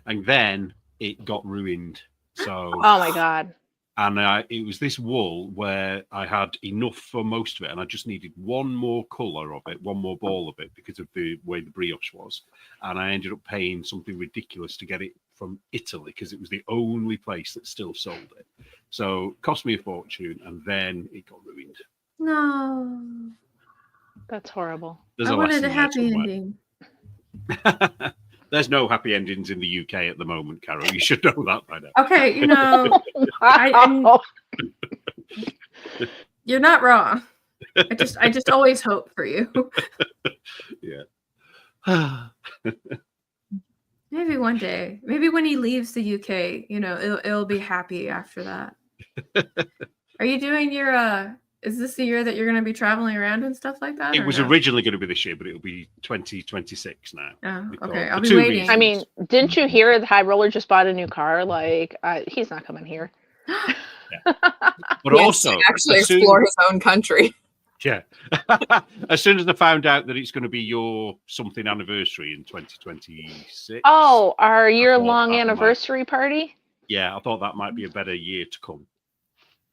and then it got ruined. So, Oh my God. and it was this wool where I had enough for most of it, and I just needed one more color of it, one more ball of it, because of the way the brioche was. And I ended up paying something ridiculous to get it from Italy because it was the only place that still sold it. So it cost me a fortune, and then it got ruined. No. That's horrible. There's I a wanted lesson a there happy somewhere. ending. There's no happy endings in the UK at the moment, Carol. You should know that by now. Okay, Wow. you're not wrong. I just always hope for you. Yeah. Maybe one day. Maybe when he leaves the UK, it'll be happy after that. Are you doing your is this the year that you're going to be traveling around and stuff like that? It or was no? originally going to be this year, but it'll be 2026 now. Oh, because- okay. I'll for be 2 waiting. I reasons. mean, didn't you hear the high roller just bought a new car? Like, he's not coming here. But Yes, also, actually as soon- explore his own country. yeah. As soon as I found out that it's going to be your something anniversary in 2026. Oh, our year-long that might- anniversary party? Yeah, I thought that might be a better year to come.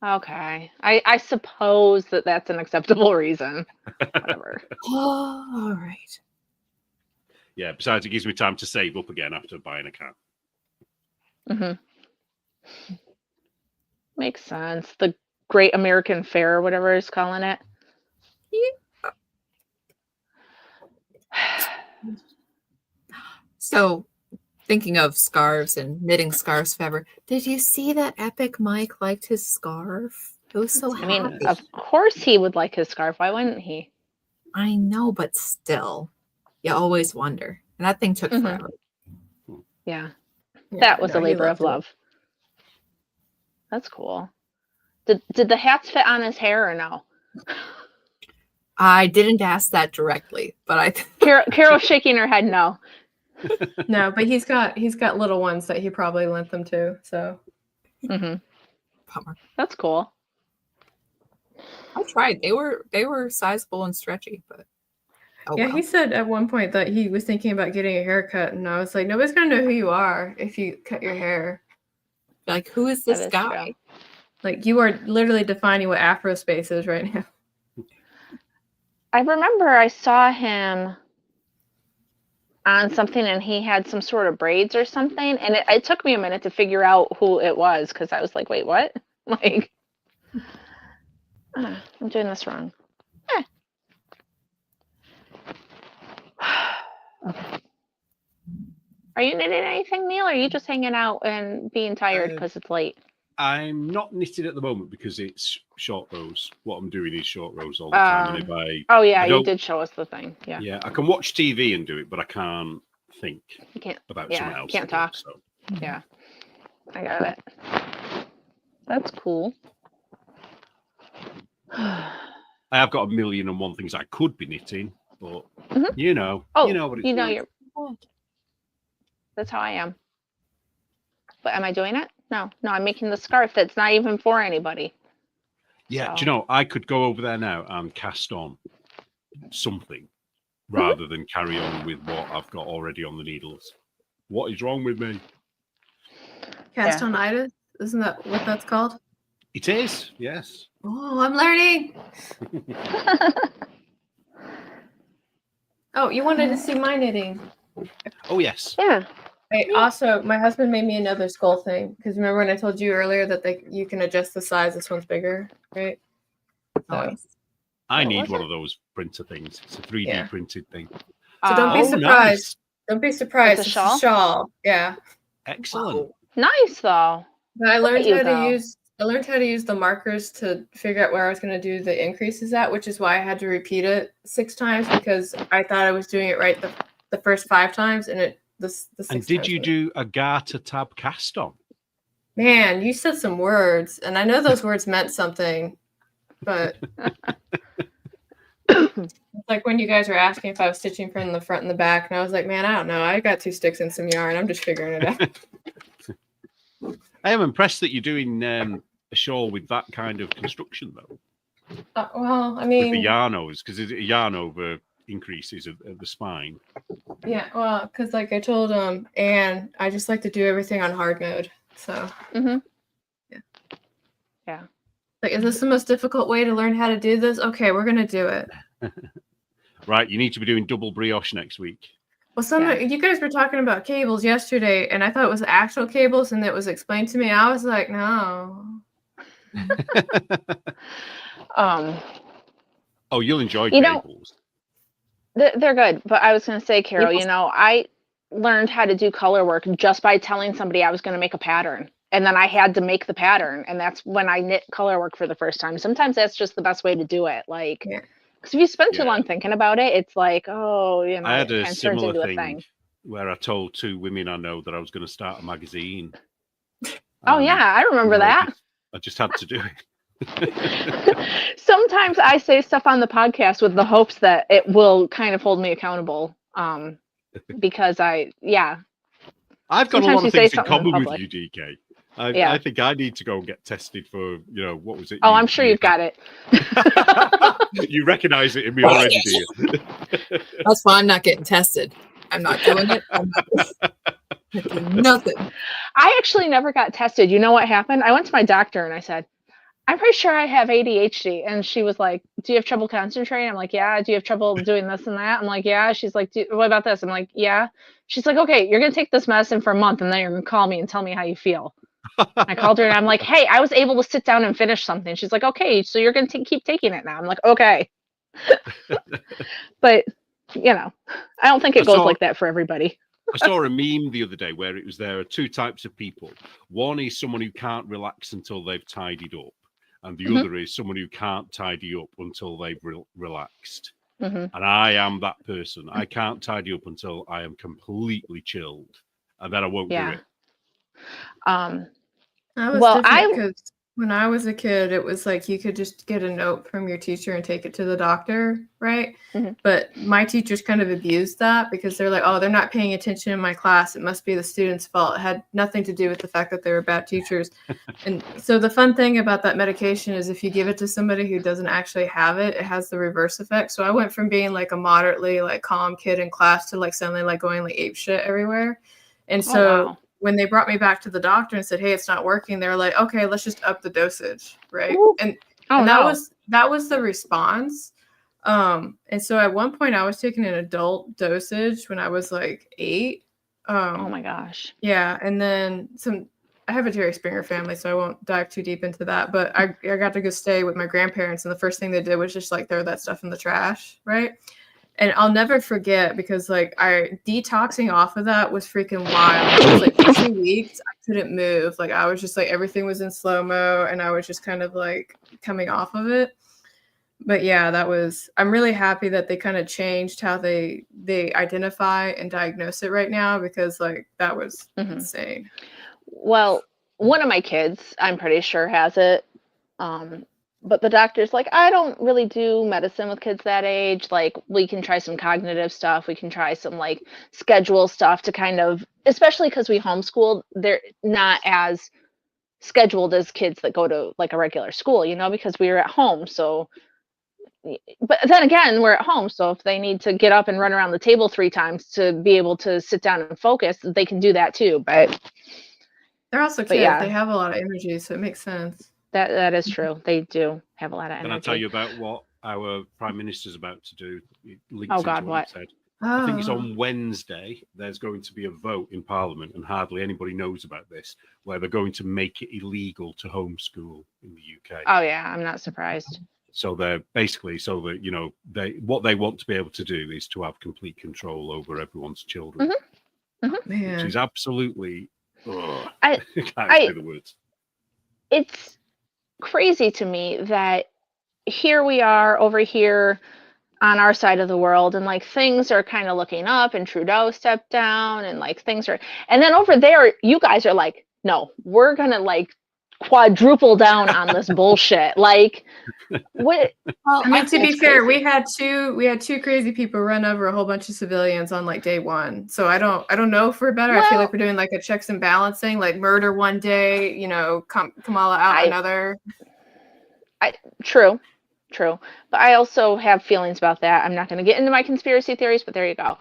Okay. I suppose that's an acceptable reason. Whatever. All right. Yeah, besides, it gives me time to save up again after buying a car. Mm-hmm. Makes sense. The Great American Fair, or whatever it's calling it. So, thinking of scarves and knitting scarves forever, did you see that Epic Mike liked his scarf? It was so I mean, happy. of course he would like his scarf. Why wouldn't he? I know, but still, you always wonder. And that thing took Mhm. forever. Yeah. Yeah, That was no, a he labor of loved it. love. That's cool. Did the hats fit on his hair or no? I didn't ask that directly, but I Carol's shaking her head no. No, but he's got little ones that he probably lent them to. So Mm-hmm. bummer. That's cool. I tried. They were sizable and stretchy, but oh yeah, well. he said at one point that he was thinking about getting a haircut, and I was like, nobody's gonna know who you are if you cut your hair. Like, who is That this is guy? true. Like, you are literally defining what Afro space is right now. I remember I saw him on something and he had some sort of braids or something. And it took me a minute to figure out who it was because I was like, wait, what? Like, I'm doing this wrong. Okay. Are you knitting anything, Neil, or are you just hanging out and being tired because it's late? I'm not knitting at the moment because it's short rows. What I'm doing is short rows all the time. And if Oh yeah, I you did show us the thing. Yeah. Yeah, I can watch TV and do it, but I can't think You can't. about Yeah, something else. can't talk. So. Yeah. I got it. That's cool. I have got 1,000,001 things I could be knitting, but you know Oh, what it's like. you're. That's how I am. But am I doing it? No, I'm making the scarf that's not even for anybody. Yeah, So. do you know, I could go over there now and cast on something rather than carry on with what I've got already on the needles. What is wrong with me? Castonitis? Isn't that what that's called? It is, yes. Oh, I'm learning. Oh, you wanted to see my knitting. Oh, yes. Yeah. Also, my husband made me another skull thing because remember when I told you earlier that you can adjust the size. This one's bigger, right? Nice. I need one of those printer things. It's a 3D printed thing. So don't be surprised. Nice. Don't be surprised. It's a shawl? Yeah. Excellent. Nice though. But I learned how to use the markers to figure out where I was going to do the increases at, which is why I had to repeat it 6 times because I thought I was doing it right the first 5 times, and and did you do a garter tab cast on? Man, you said some words, and I know those words meant something, but it's like when you guys were asking if I was stitching from the front and the back, and I was like, man, I don't know. I got 2 sticks and some yarn. I'm just figuring it out. I am impressed that you're doing a shawl with that kind of construction, though. Well, I mean, with the yarnos, because there's a yarn over increases at the spine. Yeah, well, because like I told Anne, I just like to do everything on hard mode. So yeah. Like, is this the most difficult way to learn how to do this? Okay, we're gonna do it. Right, you need to be doing double brioche next week. Well, you guys were talking about cables yesterday, and I thought it was actual cables, and it was explained to me. I was like, no. Oh, you'll enjoy cables. They're good, but I was going to say, Carol, I learned how to do color work just by telling somebody I was going to make a pattern, and then I had to make the pattern, and that's when I knit color work for the first time. Sometimes that's just the best way to do it, like, because if you spend too long thinking about it, it's like, I had a similar thing where I told 2 women I know that I was going to start a magazine. Oh yeah, I remember that. I just had to do it. Sometimes I say stuff on the podcast with the hopes that it will kind of hold me accountable. Because I've got a lot of things in common with you, DK. I think I need to go and get tested for, what was it? Oh, I'm sure you've got it. You recognize it in me already, do you? That's why I'm not getting tested. I'm not doing it. I'm not doing nothing. I actually never got tested. You know what happened? I went to my doctor and I said, I'm pretty sure I have ADHD. And she was like, do you have trouble concentrating? I'm like, yeah. Do you have trouble doing this and that? I'm like, yeah. She's like, what about this? I'm like, yeah. She's like, okay, you're going to take this medicine for a month and then you're going to call me and tell me how you feel. I called her and I'm like, hey, I was able to sit down and finish something. She's like, okay, so you're going to keep taking it now. I'm like, okay. But, I don't think it goes like that for everybody. I saw a meme the other day where it was there are 2 types of people. One is someone who can't relax until they've tidied up. And the other is someone who can't tidy up until they've relaxed. And I am that person. I can't tidy up until I am completely chilled. And then I won't do it. Because when I was a kid, it was like you could just get a note from your teacher and take it to the doctor, right? But my teachers kind of abused that because they're like, oh, they're not paying attention in my class. It must be the student's fault. It had nothing to do with the fact that they were bad teachers. And so the fun thing about that medication is if you give it to somebody who doesn't actually have it, it has the reverse effect. So I went from being like a moderately like calm kid in class to like suddenly like going like ape shit everywhere. And so when they brought me back to the doctor and said, hey, it's not working, they were like, okay, let's just up the dosage. Right. And that was the response. And so at one point I was taking an adult dosage when I was like 8. Oh my gosh. Yeah. And then I have a Jerry Springer family, so I won't dive too deep into that. But I got to go stay with my grandparents, and the first thing they did was just like throw that stuff in the trash, right? And I'll never forget because like detoxing off of that was freaking wild. It was like for 2 weeks I couldn't move. Like I was just like everything was in slow-mo, and I was just kind of like coming off of it. But yeah, I'm really happy that they kind of changed how they identify and diagnose it right now, because like that was insane. Well, one of my kids, I'm pretty sure, has it. But the doctor's like, I don't really do medicine with kids that age. Like, we can try some cognitive stuff. We can try some like schedule stuff to kind of, especially because we homeschool, they're not as scheduled as kids that go to like a regular school, because we were at home. So, but then again, we're at home. So if they need to get up and run around the table 3 times to be able to sit down and focus, they can do that too. But they're also kids. Yeah. They have a lot of energy, so it makes sense. That is true. They do have a lot of energy. Can I tell you about what our Prime Minister's about to do? Oh God, what? He said. I think it's on Wednesday. There's going to be a vote in Parliament, and hardly anybody knows about this, where they're going to make it illegal to homeschool in the UK. Oh yeah, I'm not surprised. So they're basically so that what they want to be able to do is to have complete control over everyone's children, which is absolutely. I can't say the words. It's crazy to me that here we are over here on our side of the world, and like things are kind of looking up, and Trudeau stepped down, and like things are, and then over there you guys are like, no, we're gonna like quadruple down on this bullshit. Like, what? Well, I mean, to be fair, we had two crazy people run over a whole bunch of civilians on like day 1. So I don't know if we're better. I feel like we're doing like a checks and balancing, like murder one day, Kamala out another. True. But I also have feelings about that. I'm not going to get into my conspiracy theories, but there you go.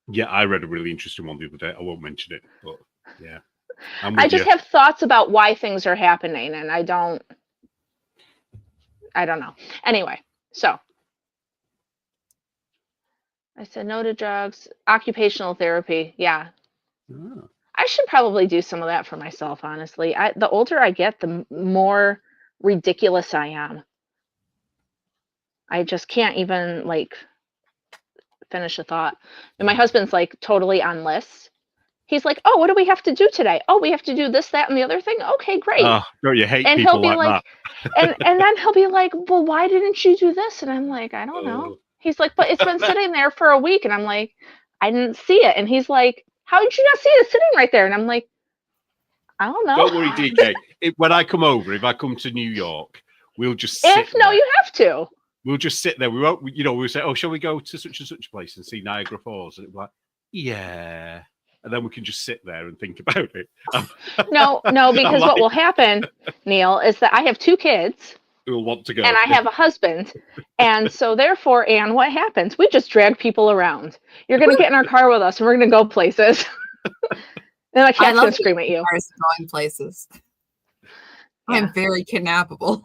Yeah, I read a really interesting one the other day. I won't mention it, but yeah. I just have thoughts about why things are happening, and I don't know. Anyway, so I said no to drugs, occupational therapy. Yeah. Oh. I should probably do some of that for myself, honestly. The older I get, the more ridiculous I am. I just can't even like finish a thought. And my husband's like totally on lists. He's like, oh, what do we have to do today? Oh, we have to do this, that, and the other thing. Okay, great. Oh, don't you hate and people he'll be like that? and then he'll be like, well, why didn't you do this? And I'm like, I don't know. He's like, but it's been sitting there for a week. And I'm like, I didn't see it. And he's like, how did you not see it sitting right there? And I'm like, I don't know. Don't worry, DK. When I come over, if I come to New York, we'll just sit there. You have to. We'll just sit there. We won't, we'll say, oh, shall we go to such and such a place and see Niagara Falls? And it'll be like, yeah. And then we can just sit there and think about it. No, because what will happen, Neil, is that I have 2 kids. Who will want to go. And I have a husband. And so therefore, Anne, what happens? We just drag people around. You're going to get in our car with us, and we're going to go places. And my cat's going to scream at you. Going places. Yeah. I'm very kidnappable.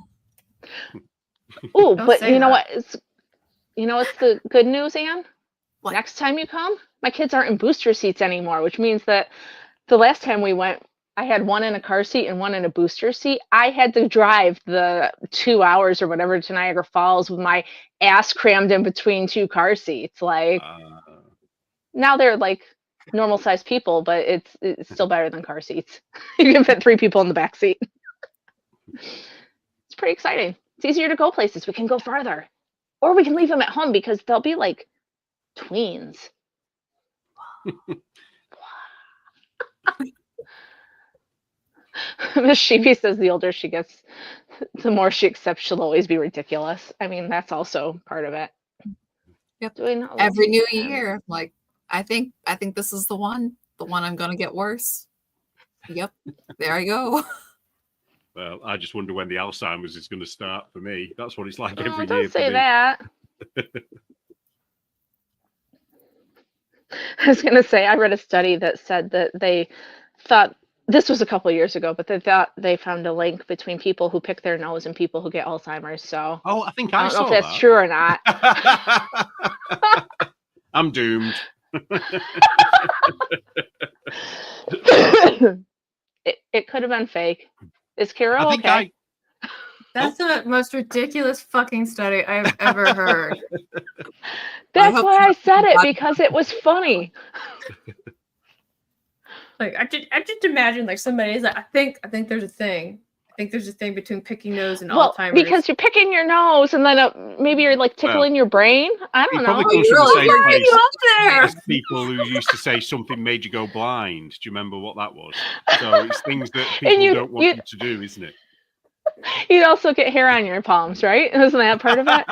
Oh, but you know what? What's the good news, Anne? What? Next time you come, my kids aren't in booster seats anymore, which means that the last time we went, I had one in a car seat and one in a booster seat. I had to drive the 2 hours or whatever to Niagara Falls with my ass crammed in between 2 car seats. Like, now they're like normal sized people, but it's still better than car seats. You can fit 3 people in the back seat. It's pretty exciting. It's easier to go places. We can go farther, or we can leave them at home because they'll be like tweens. Miss Sheepy says the older she gets, the more she accepts she'll always be ridiculous. I mean, that's also part of it. Yep. Every new year, like I think this is the one I'm gonna get worse. Yep, there I go. Well, I just wonder when the Alzheimer's is going to start for me. That's what it's like every year. Don't say that. I was going to say, I read a study that said that they thought, this was a couple of years ago, but they thought they found a link between people who pick their nose and people who get Alzheimer's. So I think I don't know if that's true or not. I'm doomed. It could have been fake. Is I Carol think okay? That's the most ridiculous fucking study I've ever heard. That's hope why I said it, not. because it was funny. Like I just imagine like somebody's like, I think there's a thing. I think there's a thing between picking nose and Well, Alzheimer's. because you're picking your nose, and then maybe you're like tickling your brain. I He don't know. probably comes you're from the really same working place up there. as people who used to say something made you go blind. Do you remember what that was? So it's things that people don't want you to do, isn't it? You'd also get hair on your palms, right? Isn't that part of it?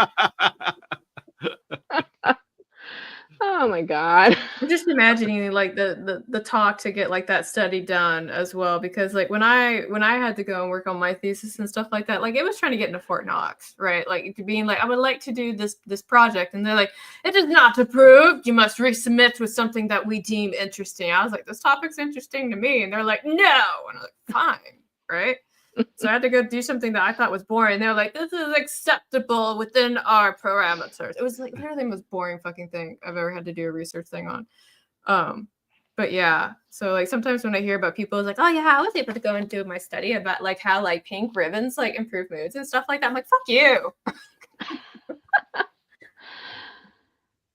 Oh my God. I'm just imagining like the talk to get like that study done as well, because like when I had to go and work on my thesis and stuff like that, like it was trying to get into Fort Knox, right? Like being like, I would like to do this project, and they're like, it is not approved. You must resubmit with something that we deem interesting. I was like, this topic's interesting to me, and they're like, no, and I was like, fine, right? So I had to go do something that I thought was boring. They're like, this is acceptable within our parameters. It was like literally the most boring fucking thing I've ever had to do a research thing on. But yeah, so like sometimes when I hear about people, it's like, oh yeah, I was able to go and do my study about like how like pink ribbons like improve moods and stuff like that. I'm like, fuck you.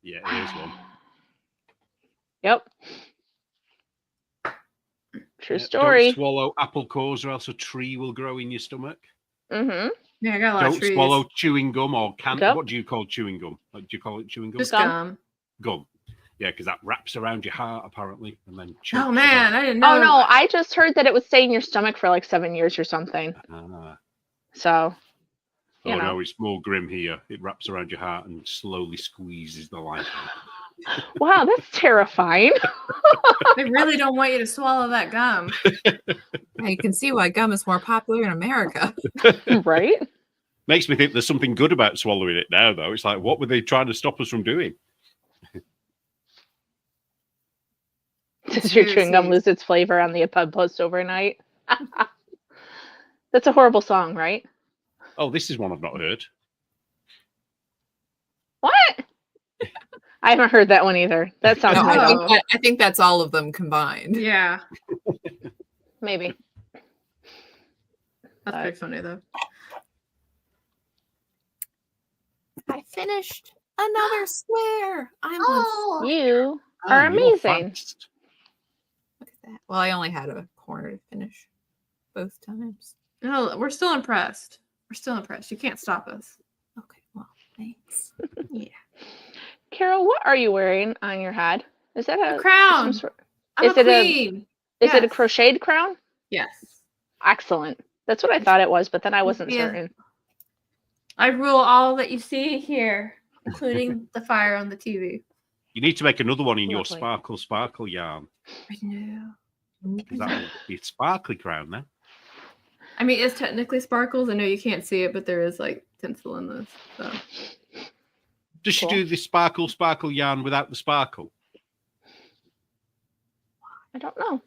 Yeah, here's one. Yep. True Yeah, story. Don't swallow apple cores, or else a tree will grow in your stomach. Mm-hmm. Yeah, I got a lot of Don't trees. swallow chewing gum or Yep. What do you call chewing gum? Do you call it chewing gum? Just Gum. gum. Yeah, because that wraps around your heart apparently, and then chokes Oh your man, heart. I didn't know. Oh no, I just heard that it would stay in your stomach for like 7 years or something. So, you know. No, it's more grim here. It wraps around your heart and slowly squeezes the life out. Wow, that's terrifying. They really don't want you to swallow that gum. You can see why gum is more popular in America. Right? Makes me think there's something good about swallowing it now, though. It's like, what were they trying to stop us from doing? Does your chewing gum lose its flavor on the pub post overnight? That's a horrible song, right? Oh, this is one I've not heard. What? I haven't heard that one either. That sounds No, made up. I think that's all of them combined. Yeah, Maybe. that's pretty funny though. I finished another square. I'm on. You Oh, are you're amazing. fast. Look at that. Well, I only had a corner to finish both times. No, we're still impressed. We're still impressed. You can't stop us. Okay, well, thanks. Yeah. Carol, what are you wearing on your head? Is that A a crown. some sort- I'm Is a it a- queen. Is it a Yes. crocheted crown? Yes. Excellent. That's what I thought it was, but then I wasn't Yeah. certain. I rule all that you see here, including the fire on the TV. You need to make another one in your Lovely. sparkle yarn. I know. Because that'll be a sparkly crown then. I mean, it's technically sparkles. I know you can't see it, but there is like tinsel in this. So Does she Cool. do the sparkle yarn without the sparkle? I don't know.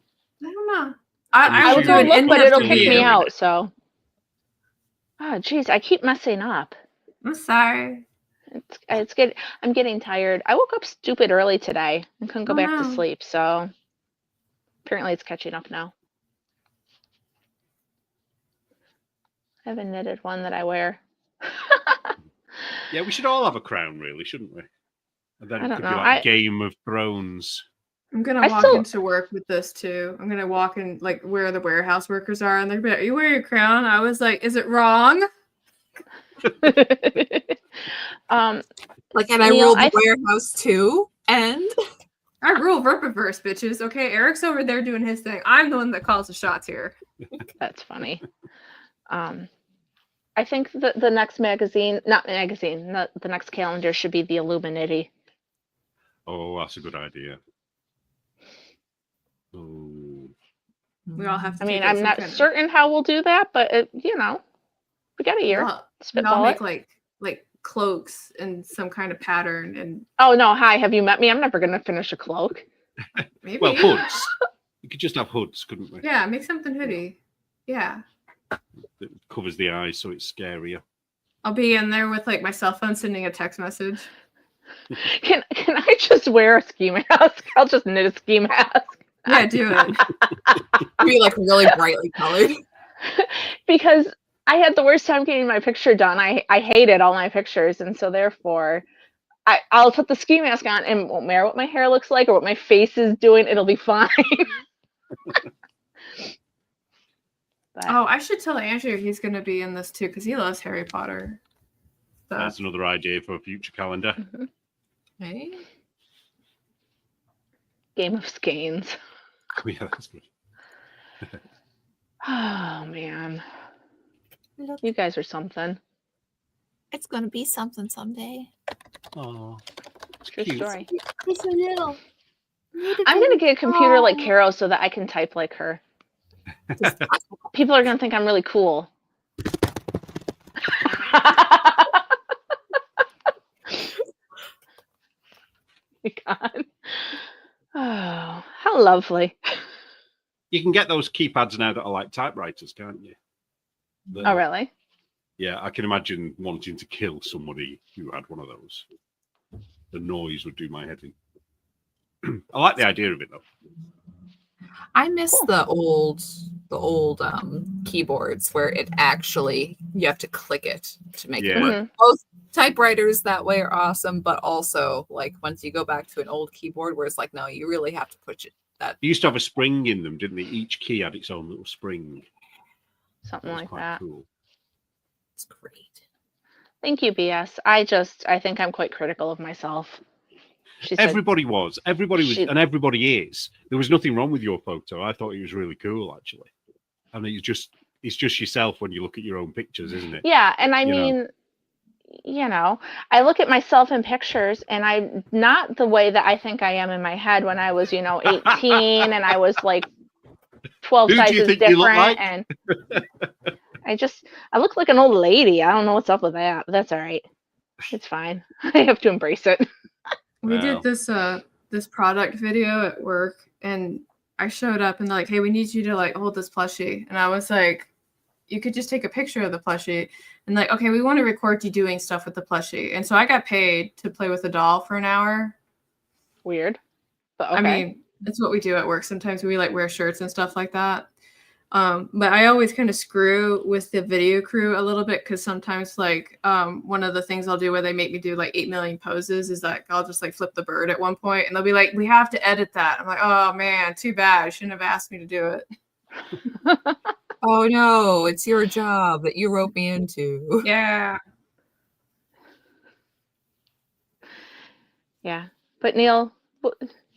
I don't know. I I would would do go an look, but it'll in-depth kick me review. out, so. Oh, geez, I keep messing up. I'm sorry. It's good. I'm getting tired. I woke up stupid early today and couldn't go Oh, back to no. sleep, so apparently it's catching up now. I have a knitted one that I wear. Yeah, we should all have a crown, really, shouldn't we? And then I it don't could know. be like Game of Thrones. I'm gonna I walk still- into work with this too. I'm gonna walk in like where the warehouse workers are, and they're gonna be like, "Are you wearing a crown?" I was like, "Is it wrong?" Like, and I Neil, ruled the I- warehouse too. And I rule Verpiverse, bitches. Okay, Eric's over there doing his thing. I'm the one that calls the shots here. That's funny. I think the next magazine, not magazine, the next calendar should be the Illuminati. Oh, that's a good idea. Oh. We all have to. I mean, take, like, I'm some not kind of- certain how we'll do that, but we got a year. We all Spitball make it. like cloaks and some kind of pattern, and Oh no, hi, have you met me? I'm never gonna finish a cloak. maybe Well, hoods. You could just have hoods, couldn't we? Yeah, make something hoodie. Yeah, That covers the eyes so it's scarier. I'll be in there with like my cell phone sending a text message. Can I just wear a ski mask? I'll just knit a ski mask. Yeah, do it. Be like really brightly colored. Because I had the worst time getting my picture done. I hated all my pictures, and so therefore I'll put the ski mask on and won't matter what my hair looks like or what my face is doing. It'll be fine. But, Oh, I should tell Andrew he's going to be in this too because he loves Harry Potter. So. That's another idea for a future calendar. mhm. Right? Game of Skeins. Yeah, that's good. Oh man, Look, you guys are something. it's gonna be something someday. Oh, True cute. story. It's so little. I'm gonna get a computer like Carol so that I can type like her. People are gonna think I'm really cool. My God. Oh, how lovely. You can get those keypads now that are like typewriters, can't you? Oh, really? Yeah, I can imagine wanting to kill somebody who had one of those. The noise would do my head in. I like the idea of it though. I miss the old keyboards where it actually you have to click it to make it Yeah. work. Both typewriters that way are awesome, but also like once you go back to an old keyboard where it's like, no, you really have to push it. That They used to have a spring in them, didn't they? Each key had its own little spring. Something That was like quite that. cool. it's great. Thank you, BS. I think I'm quite critical of myself. She said, Everybody was, and everybody is. There was nothing wrong with your photo. I thought it was really cool, actually. I mean, it's just yourself when you look at your own pictures, isn't it? yeah, and I You know. mean, you know, I look at myself in pictures and I'm not the way that I think I am in my head when I was, 18 and I was like 12 Who do you sizes think you look different like? and I look like an old lady. I don't know what's up with that, but that's all right. It's fine. I have to embrace it. We Wow. did this product video at work, and I showed up and they're like, "Hey, we need you to like hold this plushie," and I was like, "You could just take a picture of the plushie," and like, "Okay, we want to record you doing stuff with the plushie," and so I got paid to play with a doll for an hour. Weird. But okay. I mean, that's what we do at work. Sometimes we like wear shirts and stuff like that. But I always kind of screw with the video crew a little bit because sometimes like one of the things I'll do where they make me do like 8 million poses is that I'll just like flip the bird at one point and they'll be like, we have to edit that. I'm like, oh man, too bad. You shouldn't have asked me to do it. Oh no, it's your job that you wrote me into. Yeah. Yeah. But Neil,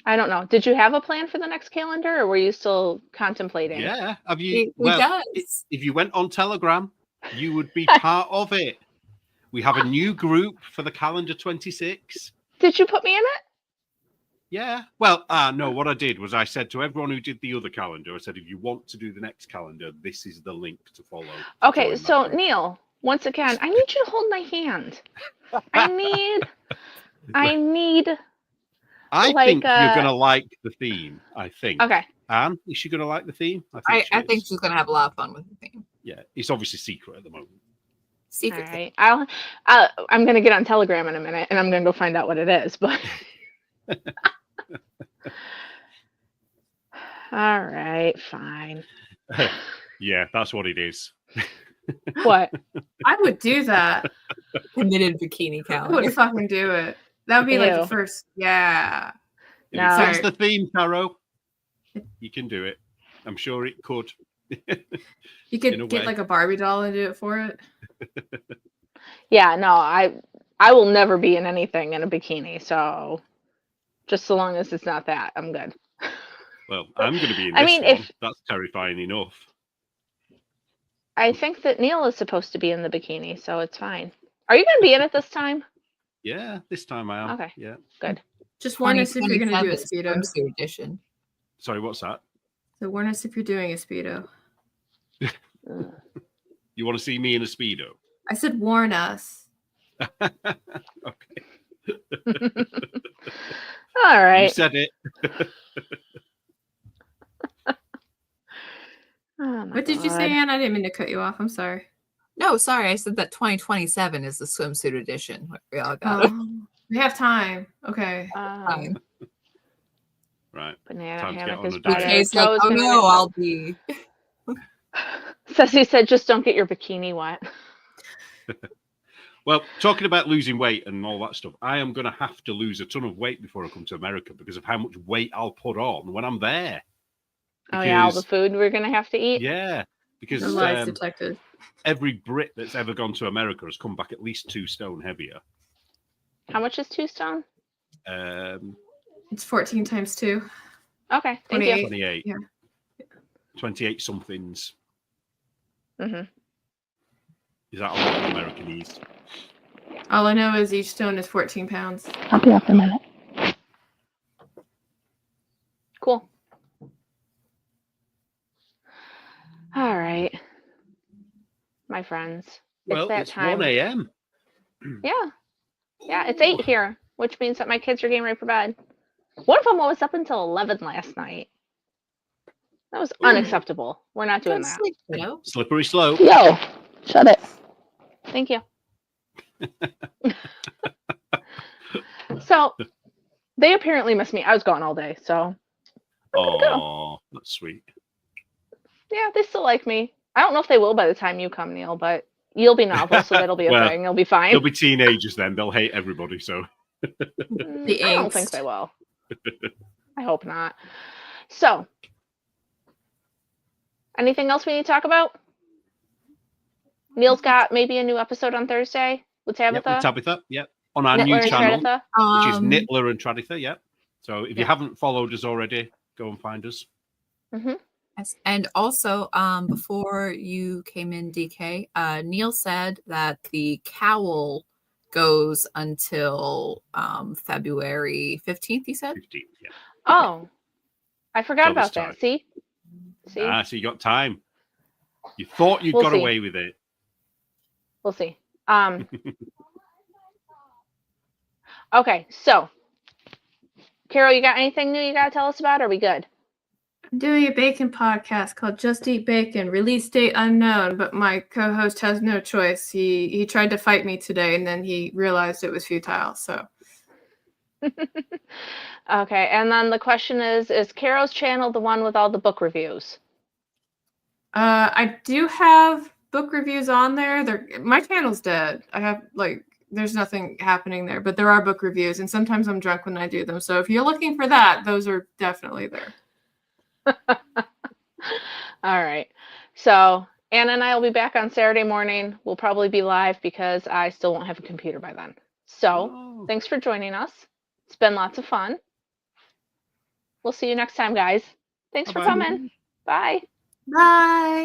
I don't know. Did you have a plan for the next calendar or were you still contemplating? Yeah. Have you? He does. If you went on Telegram, you would be part of it. We have a new group for the calendar 26. Did you put me in it? Yeah. Well, no, what I did was I said to everyone who did the other calendar, I said, if you want to do the next calendar, this is the link to follow. Okay, Join so that group. Neil, once again, I need you to hold my hand. I need I like, think you're going to like the theme, I think. okay. Anne, is she going to like the theme? I she think is. she's gonna have a lot of fun with the theme. Yeah, it's obviously secret at the moment. Secret. All right. I'm gonna get on Telegram in a minute and I'm gonna go find out what it is, but all right, fine. Yeah, that's what it is. What? I would do that. Committed bikini I would calendar. fucking do it. That would be like the Ew. first. Yeah. If No. it fits the theme, Taro, you can do it. I'm sure it could. You In a could get way. like a Barbie doll and do it for it. Yeah, no, I will never be in anything in a bikini, so just so long as it's not that, I'm good. Well, I'm going to be in this I mean, one. if- That's terrifying enough. I think that Neil is supposed to be in the bikini, so it's fine. Are you gonna be in it this time? Yeah, this time I am. Okay. Yeah. Good. Just warn us if you're going to do a 2027 Speedo. swimsuit edition. Sorry, what's that? So warn us if you're doing a Speedo. Ugh. You want to see me in a Speedo? I said warn us. Okay. All You right. said it. Oh my What did you say, God. Anne? I didn't mean to cut you off. I'm sorry. No, sorry, I said that 2027 is the swimsuit edition. We all got it. We have time. Okay. Fine. Right. Banana Time to get hammock on is a diet. better. DK's like, Joe's oh gonna no, get I'll be. Ceci said, just don't get your bikini wet. Well, talking about losing weight and all that stuff, I am going to have to lose a ton of weight before I come to America because of how much weight I'll put on when I'm there. Oh yeah, all the Because, food we're gonna have to eat. yeah, because The lies detected. every Brit that's ever gone to America has come back at least 2 stone heavier. How much is 2 stone? It's 14 times 2. Okay, thank you. 28. Yeah. 28 somethings. Mm-hmm. Is that a lot of Americanese? All I know is each stone is 14 pounds. I'll be up in a minute. Cool. All right, my friends. Well, that it's time. 1 a.m. Yeah, it's 8 here, which means that my kids are getting ready for bed. One of them was up until 11 last night. That was unacceptable. We're not doing that. Sleep, kiddo. Slippery slope. Yo, shut it. Thank you. So they apparently miss me. I was gone all day, so Oh, that's sweet. yeah, they still like me. I don't know if they will by the time you come, Neil, but you'll be novel, so that'll be a Well, thing. It'll be fine. They'll be teenagers then. They'll hate everybody. So The I don't think angst. they will. I hope not. So, anything else we need to talk about? Neil's got maybe a new episode on Thursday with Tabitha. Yep, with Tabitha. Yep, on our Nittler new and channel, Traditha. which is Nittler and Traditha. Yep. So if you Yeah. haven't followed us already, go and find us. Mm-hmm. Yes. And also, before you came in, DK, Neil said that the Cowl goes until February 15th, he said? 15th. Yeah. Oh, I forgot So this about that. time. See? So you got time. You thought you'd We'll got see. away with it. We'll see. Okay, so Carol, you got anything new you got to tell us about? Or are we good? I'm doing a bacon podcast called Just Eat Bacon. Release date unknown, but my co-host has no choice. He tried to fight me today, and then he realized it was futile. So Okay, and then the question is Carol's channel the one with all the book reviews? I do have book reviews on there. My channel's dead. I have there's nothing happening there, but there are book reviews, and sometimes I'm drunk when I do them. So if you're looking for that, those are definitely there. All right. So Anna and I will be back on Saturday morning. We'll probably be live because I still won't have a computer by then. So thanks for joining us. It's been lots of fun. We'll see you next time, guys. Thanks for Bye-bye. coming. Bye. Bye.